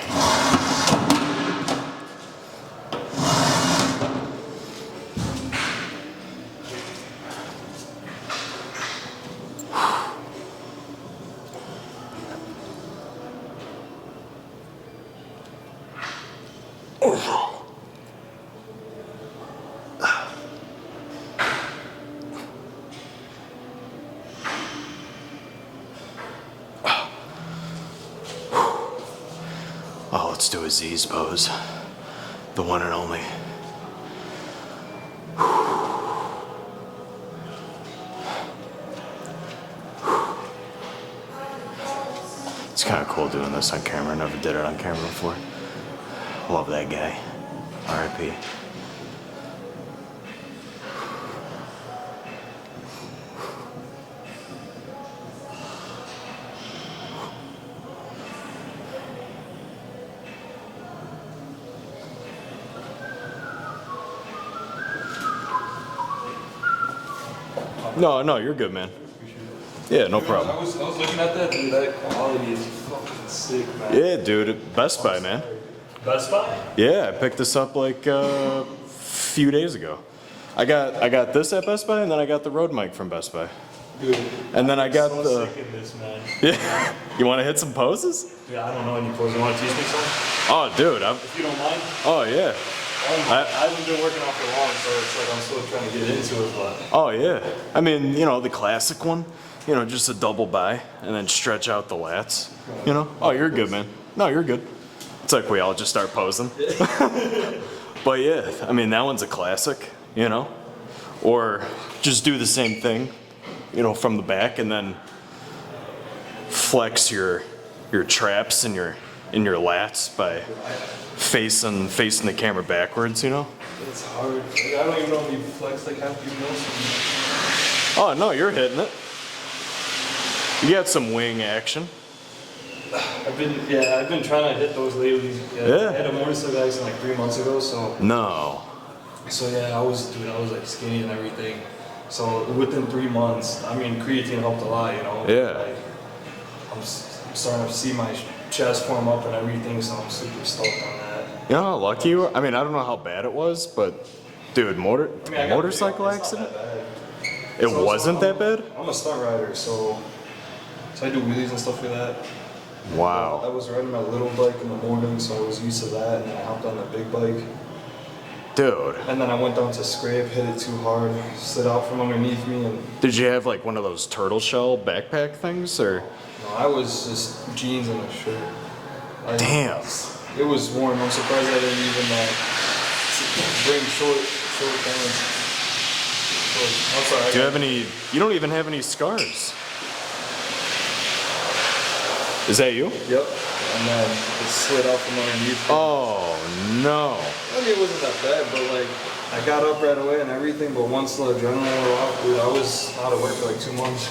Oh, let's do a Z's pose. The one and only. It's kind of cool doing this on camera. Never did it on camera before. Love that guy. R.I.P. No, you're good, man. Yeah, no problem. I was looking at that, dude. That quality is fucking sick, man. Yeah, dude, Best Buy, man. Best Buy? Yeah, I picked this up like a few days ago. I got this at Best Buy, and then I got the Rode mic from Best Buy. Dude, and then I got so the. Sick in this, man. Yeah, you want to hit some poses? Yeah, I don't know any poses. You want to teach me some? Oh, dude, If you don't mind. Oh yeah. I haven't been working out for long, so it's like I'm still trying to get into it, but. Oh yeah. I mean, the classic one. Just a double by and then stretch out the lats. Oh, you're good, man. No, you're good. It's like we all just start posing. But yeah, I mean that one's a classic. Or just do the same thing. From the back, and then flex your traps and your lats by facing the camera backwards. It's hard. Like, I don't even know if you flex like half your muscles. Oh no, you're hitting it. You got some wing action. I've been trying to hit those lately. Yeah. I had a motorcycle accident like 3 months ago, so. No. So yeah, I was like skinny and everything. So within 3 months, I mean, creatine helped a lot, Yeah. Like, I'm starting to see my chest form up and everything, so I'm super stoked on that. You know how lucky you were? I mean, I don't know how bad it was, but dude, motorcycle accident? It wasn't that bad? I'm a stunt rider, so I do wheelies and stuff like that. Wow. I was riding my little bike in the morning, so I was used to that, and then I hopped on the big bike. Dude. And then I went down to scrape, hit it too hard, slid out from underneath me, and. Did you have like one of those turtle shell backpack things, or? No, I was just jeans and a shirt. Damn. It was warm. I'm surprised I didn't even bring short pants. I'm sorry. Do you have any? You don't even have any scars. Is that you? Yep. And then it slid out from underneath. Oh no. I mean, it wasn't that bad, but like I got up right away and everything. But once the adrenaline wore off, dude, I was out of work for like 2 months.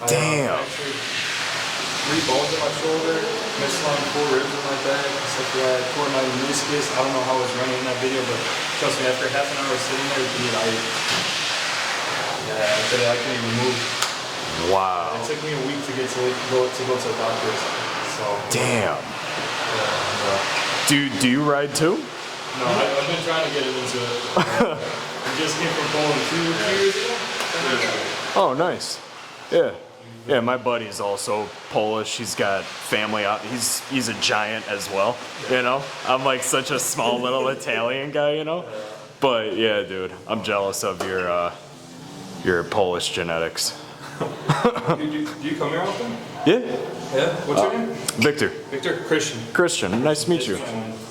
Damn. I actually 3 bones in my shoulder, missed on 4 ribs in my back, stuff like that. Tore my meniscus. I don't know how I was running in that video, but trust me, after half an hour sitting there, dude, after that I couldn't even move. Wow. It took me a week to go to the doctor. So. Damn. Yeah. Do you ride too? No, I've been trying to get into it. I just came from Poland 2 years ago. Oh, nice. Yeah. Yeah, my buddy's also Polish. He's got family out. He's a giant as well. I'm like such a small little Italian guy. But yeah, dude, I'm jealous of your Polish genetics. Do you come here often? Yeah. Yeah. What's your name? Victor. Victor. Christian. Christian. Nice to meet you.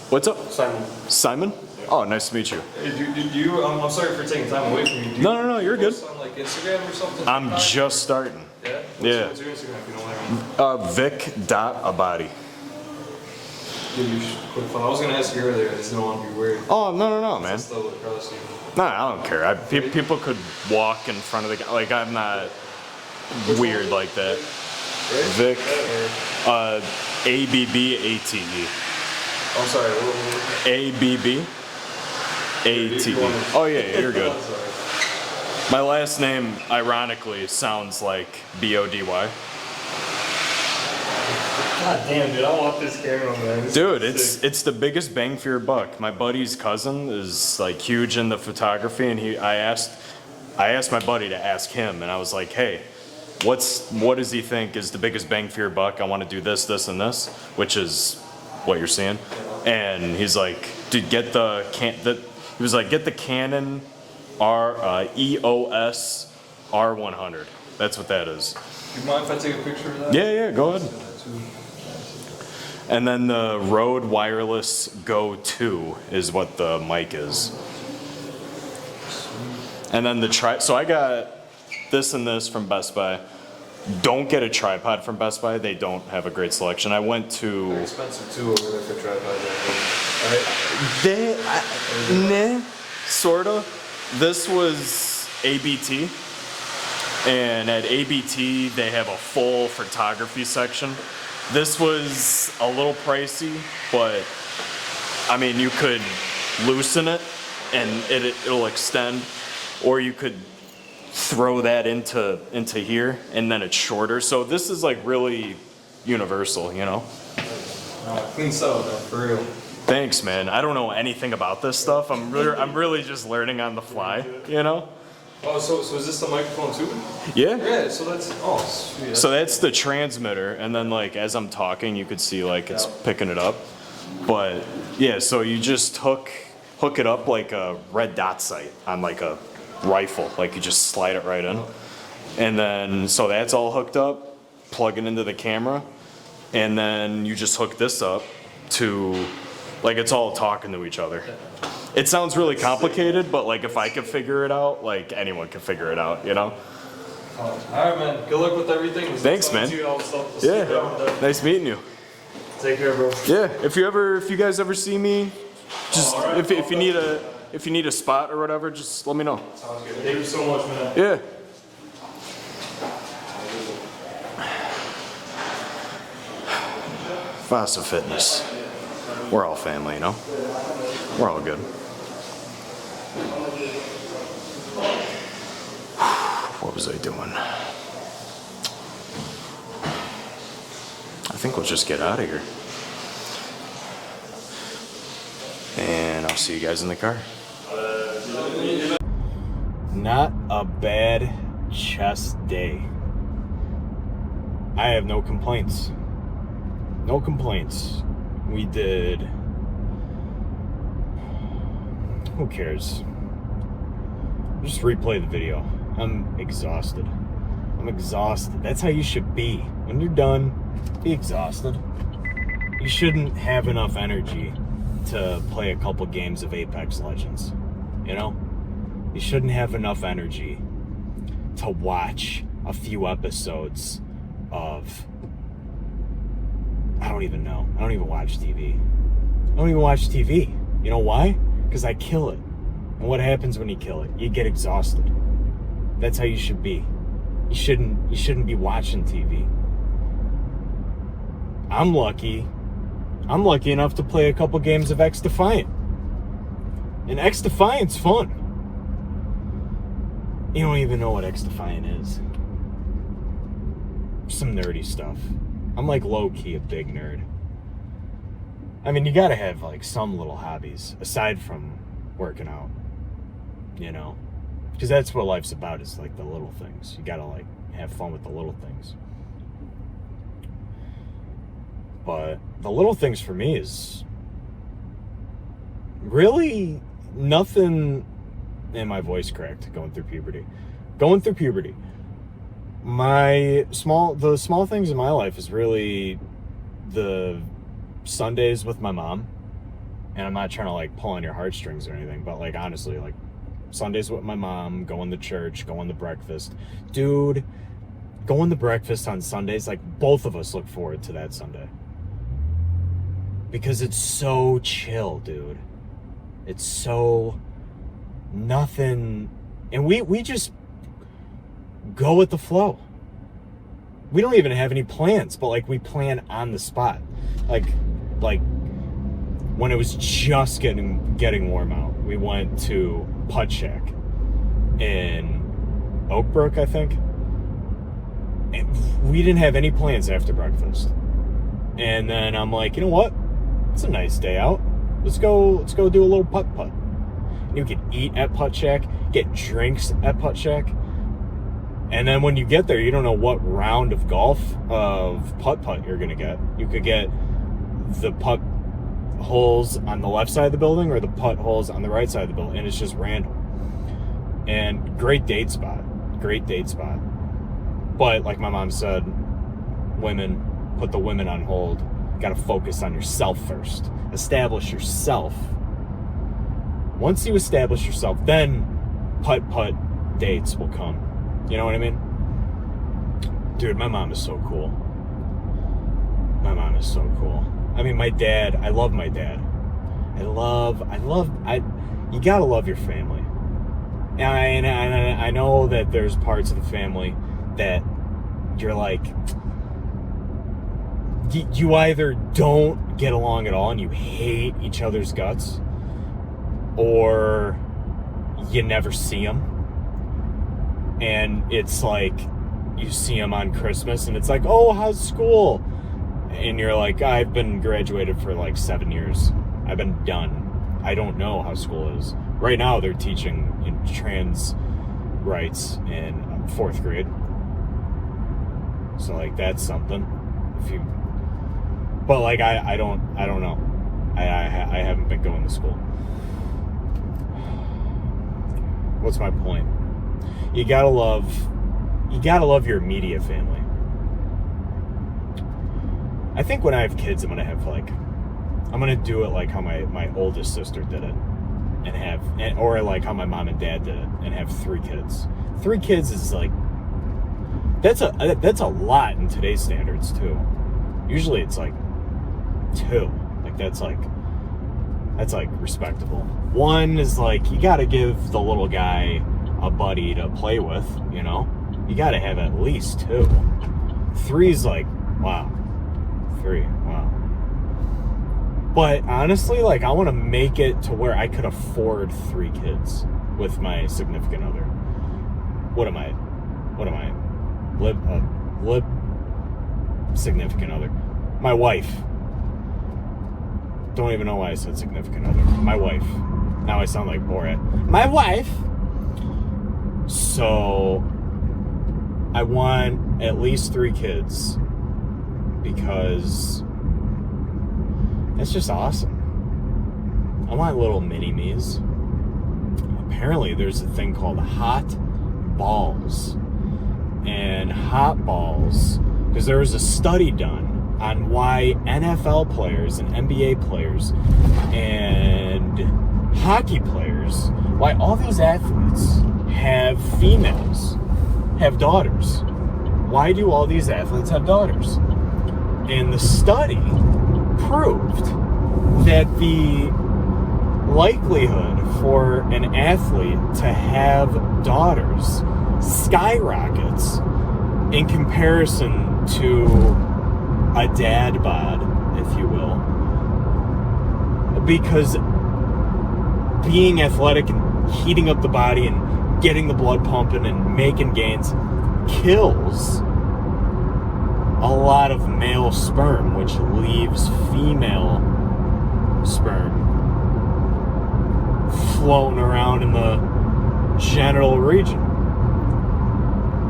What's up? Simon. Simon? Oh, nice to meet you. Do you? I'm sorry for taking time away from you. No, you're good. On like Instagram or something? I'm just starting. Yeah. What's your Instagram if you don't mind? Vic.abadi. Give you quick fun. I was gonna ask you earlier. I just don't want to be weird. Oh no, man. Still across you. No, I don't care. People could walk in front of the guy. Like I'm not weird like that. Vic. ABBATE. I'm sorry. ABBATE. Oh yeah, you're good. My last name, ironically, sounds like BODY. God damn, dude, I want this camera, man. Dude, it's the biggest bang for your buck. My buddy's cousin is like huge into photography, and I asked my buddy to ask him, and I was like, hey, what does he think is the biggest bang for your buck? I want to do this, this, and this, which is what you're seeing. And he's like, dude, get the Canon EOS R100. That's what that is. Do you mind if I take a picture of that? Yeah, go ahead. And then the Rode Wireless Go 2 is what the mic is. And then so I got this and this from Best Buy. Don't get a tripod from Best Buy. They don't have a great selection. I went to... They're expensive too over there for tripods, I think. Sorta. This was ABT. And at ABT, they have a full photography section. This was a little pricey, but I mean, you could loosen it and it'll extend, or you could throw that into here, and then it's shorter. So this is like really universal, you know? Clean setup, man, for real. Thanks, man. I don't know anything about this stuff. I'm really just learning on the fly, you know? Oh, so is this the microphone too? Yeah. Yeah, so that's, sweet. So that's the transmitter, and then like as I'm talking, you could see like it's picking it up. But yeah, so you just hook it up like a red dot sight on like a rifle. Like you just slide it right in. And then, so that's all hooked up, plug it into the camera, and then you just hook this up to, like it's all talking to each other. It sounds really complicated, but like if I could figure it out, like anyone can figure it out, you know? All right, man. Good luck with everything. Thanks, man. Yeah, nice meeting you. Take care, bro. Yeah, if you guys ever see me, just if you need a spot or whatever, just let me know. Sounds good. Thank you so much, man. Yeah. Vasa Fitness. We're all family, you know? We're all good. What was I doing? I think we'll just get out of here. And I'll see you guys in the car. Not a bad chest day. I have no complaints. No complaints. We did... Who cares? Just replay the video. I'm exhausted. I'm exhausted. That's how you should be. When you're done, be exhausted. You shouldn't have enough energy to play a couple games of Apex Legends. You know? You shouldn't have enough energy to watch a few episodes of... I don't even know. I don't even watch TV. I don't even watch TV. You know why? Because I kill it. And what happens when you kill it? You get exhausted. That's how you should be. You shouldn't be watching TV. I'm lucky enough to play a couple games of X Defiant. And X Defiant's fun. You don't even know what X Defiant is. Some nerdy stuff. I'm like low-key a big nerd. I mean, you gotta have like some little hobbies aside from working out, you know? Because that's what life's about, is like the little things. You gotta like have fun with the little things. But the little things for me is really nothing. And my voice cracked going through puberty. The small things in my life is really the Sundays with my mom. And I'm not trying to like pull on your heartstrings or anything, but like honestly, like Sundays with my mom, going to church, going to breakfast. Dude, going to breakfast on Sundays, like both of us look forward to that Sunday. Because it's so chill, dude. It's so nothing. And we just go with the flow. We don't even have any plans, but like we plan on the spot. Like when it was just getting warm out, we went to Putt Shack in Oakbrook, I think. And we didn't have any plans after breakfast. And then I'm like, you know what? It's a nice day out. Let's go do a little putt. You can eat at Putt Shack, get drinks at Putt Shack. And then when you get there, you don't know what round of golf of putt you're gonna get. You could get the putt holes on the left side of the building or the putt holes on the right side of the building, and it's just random. And great date spot. But like my mom said, women, put the women on hold. Gotta focus on yourself first. Establish yourself. Once you establish yourself, then putt dates will come. You know what I mean? Dude, my mom is so cool. I mean, my dad, I love my dad. You gotta love your family. And I know that there's parts of the family that you're like, you either don't get along at all and you hate each other's guts, or you never see them. And it's like, you see them on Christmas, and it's like, oh, how's school? And you're like, I've been graduated for like 7 years. I've been done. I don't know how school is. Right now, they're teaching trans rights in 4th grade. So like, that's something. But like, I don't know. I haven't been going to school. What's my point? You gotta love your immediate family. I think when I have kids, I'm gonna do it like how my oldest sister did it, or like how my mom and dad did it, and have 3 kids. 3 kids is like, that's a lot in today's standards too. Usually it's like 2. Like that's like respectable. 1 is like, you gotta give the little guy a buddy to play with, you know? You gotta have at least 2. 3 is like, wow. 3, wow. But honestly, like, I want to make it to where I could afford 3 kids with my significant other. What am I? Significant other. My wife. Don't even know why I said significant other. My wife. Now I sound like Borat. My wife. So I want at least 3 kids because it's just awesome. I want little mini-me's. Apparently there's a thing called hot balls. And hot balls, because there was a study done on why NFL players and NBA players and hockey players, why all these athletes have daughters. Why do all these athletes have daughters? And the study proved that the likelihood for an athlete to have daughters skyrockets in comparison to a dad bod, if you will, because being athletic and heating up the body and getting the blood pumping and making gains kills a lot of male sperm, which leaves female sperm floating around in the genital region.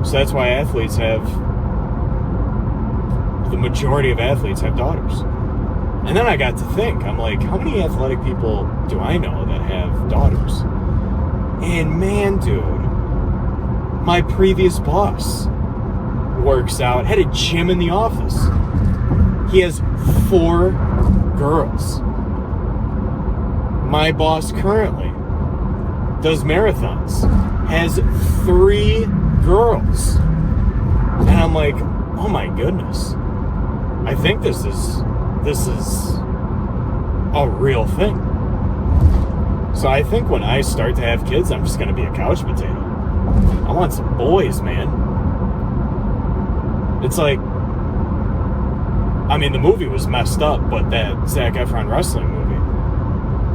So that's why the majority of athletes have daughters. And then I got to think, I'm like, how many athletic people do I know that have daughters? And man, dude, my previous boss works out, had a gym in the office. He has 4 girls. My boss currently does marathons, has 3 girls. And I'm like, oh my goodness. I think this is a real thing. So I think when I start to have kids, I'm just going to be a couch potato. I want some boys, man. It's like, I mean, the movie was messed up, but that Zac Efron wrestling movie,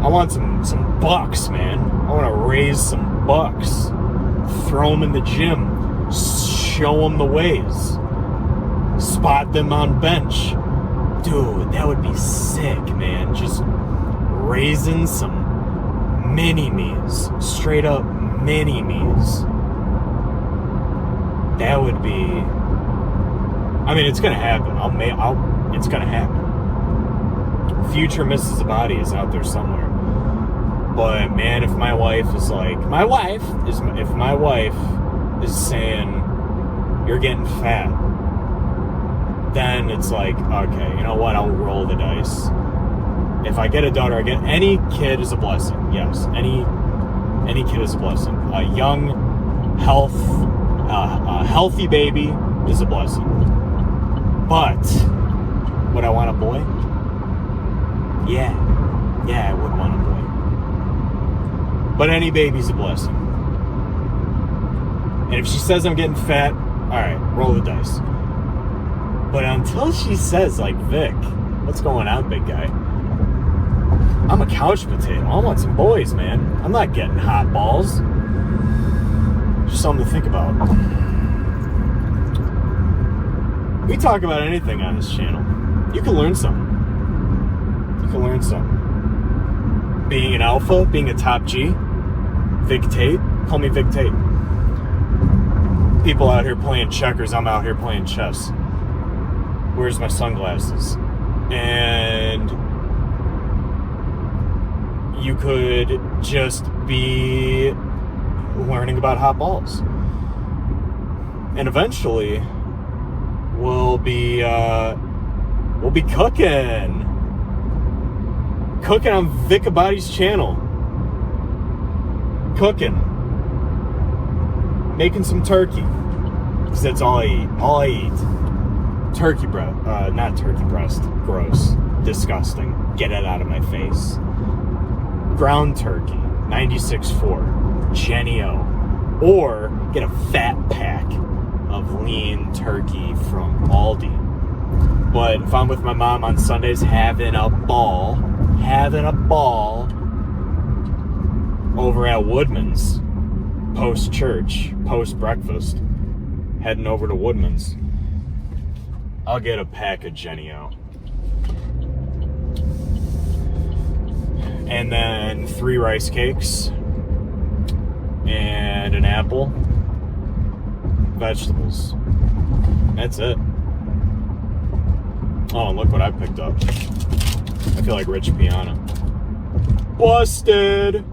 I want some bucks, man. I want to raise some bucks, throw them in the gym, show them the ways, spot them on bench. Dude, that would be sick, man. Just raising some mini-me's, straight up mini-me's. That would be, I mean, it's gonna happen. It's gonna happen. Future Mrs. Body is out there somewhere. But man, if my wife is saying you're getting fat, then it's like, okay, you know what? I'll roll the dice. If I get a daughter, any kid is a blessing. Yes, any kid is a blessing. A young, healthy baby is a blessing. But would I want a boy? Yeah, I would want a boy. But any baby's a blessing. And if she says I'm getting fat, all right, roll the dice. But until she says, like, Vic, what's going on, big guy? I'm a couch potato. I want some boys, man. I'm not getting hot balls. Just something to think about. We talk about anything on this channel. You can learn something. You can learn something. Being an alpha, being a top G, Vic Tate, call me Vic Tate. People out here playing checkers, I'm out here playing chess. Where's my sunglasses? And you could just be learning about hot balls. And eventually we'll be cooking on Vic Abadi's channel. Cooking. Making some turkey. Because that's all I eat. Turkey breast. Not turkey breast. Gross. Disgusting. Get it out of my face. Ground turkey. 96.4. Jenny-O. Or get a fat pack of lean turkey from Aldi. But if I'm with my mom on Sundays having a ball over at Woodman's, post-church, post-breakfast, heading over to Woodman's, I'll get a pack of Jenny-O. And then 3 rice cakes and an apple, vegetables. That's it. Oh, and look what I picked up. I feel like Rich Piana. Busted!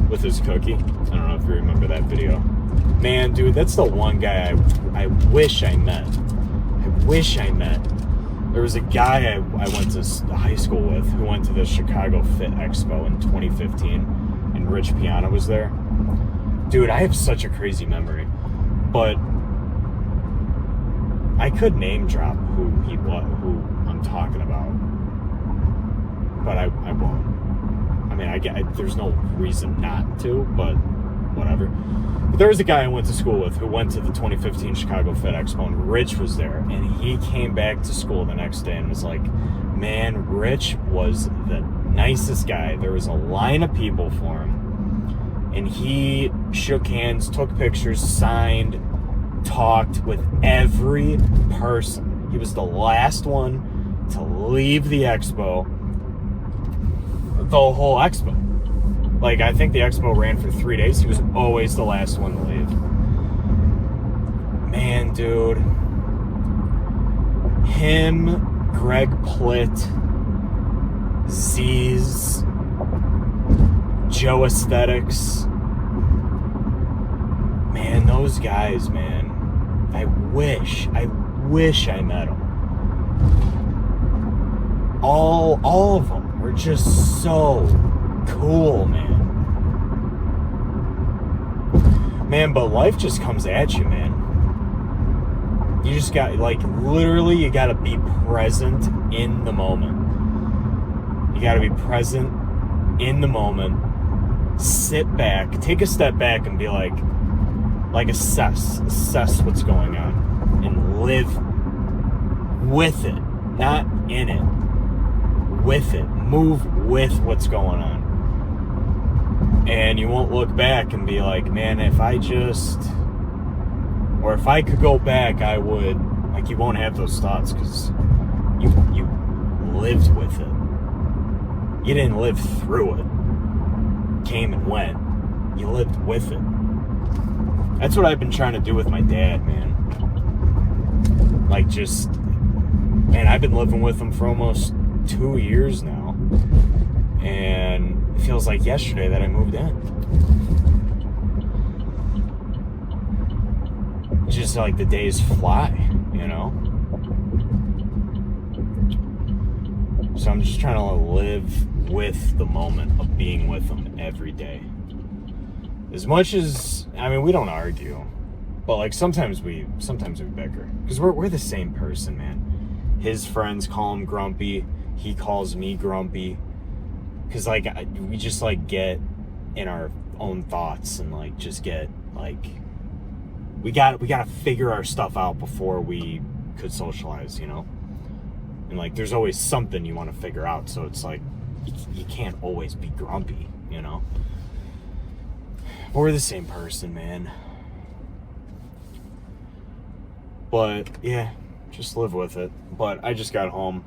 With his cookie. I don't know if you remember that video. Man, dude, that's the one guy I wish I met. There was a guy I went to high school with who went to the Chicago Fit Expo in 2015, and Rich Piana was there. Dude, I have such a crazy memory, but I could name drop who I'm talking about, but I won't. I mean, there's no reason not to, but whatever. But there was a guy I went to school with who went to the 2015 Chicago Fit Expo, and Rich was there, and he came back to school the next day and was like, man, Rich was the nicest guy. There was a line of people for him, and he shook hands, took pictures, signed, talked with every person. He was the last one to leave the expo, the whole expo. Like, I think the expo ran for 3 days. He was always the last one to leave. Man, dude. Him, Greg Plitt, Z's, Joe Aesthetics. Man, those guys, man. I wish I met them. All of them were just so cool, man. Man, but life just comes at you, man. You just got, like, literally, you gotta be present in the moment. You gotta be present in the moment. Sit back, take a step back and be like assess what's going on and live with it, not in it. With it. Move with what's going on. And you won't look back and be like, man, if I could go back, I would. Like, you won't have those thoughts because you lived with it. You didn't live through it. Came and went. You lived with it. That's what I've been trying to do with my dad, man. Like, man, I've been living with him for almost 2 years now. And it feels like yesterday that I moved in. It's just like the days fly, you know? So I'm just trying to live with the moment of being with him every day. As much as, I mean, we don't argue, but like sometimes we bicker because we're the same person, man. His friends call him grumpy. He calls me grumpy. Because, like, we just, like, get in our own thoughts and, like, just get, like, we gotta figure our stuff out before we could socialize, you know? And, like, there's always something you want to figure out, so it's, like, you can't always be grumpy, you know? We're the same person, man. But yeah, just live with it. But I just got home.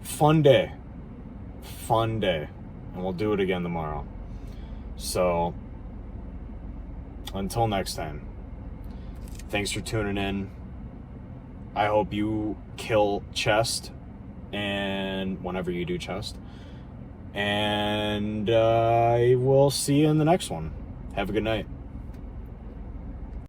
Fun day. Fun day. And we'll do it again tomorrow. So, until next time, thanks for tuning in. I hope you kill chest, and whenever you do chest. And I will see you in the next one. Have a good night.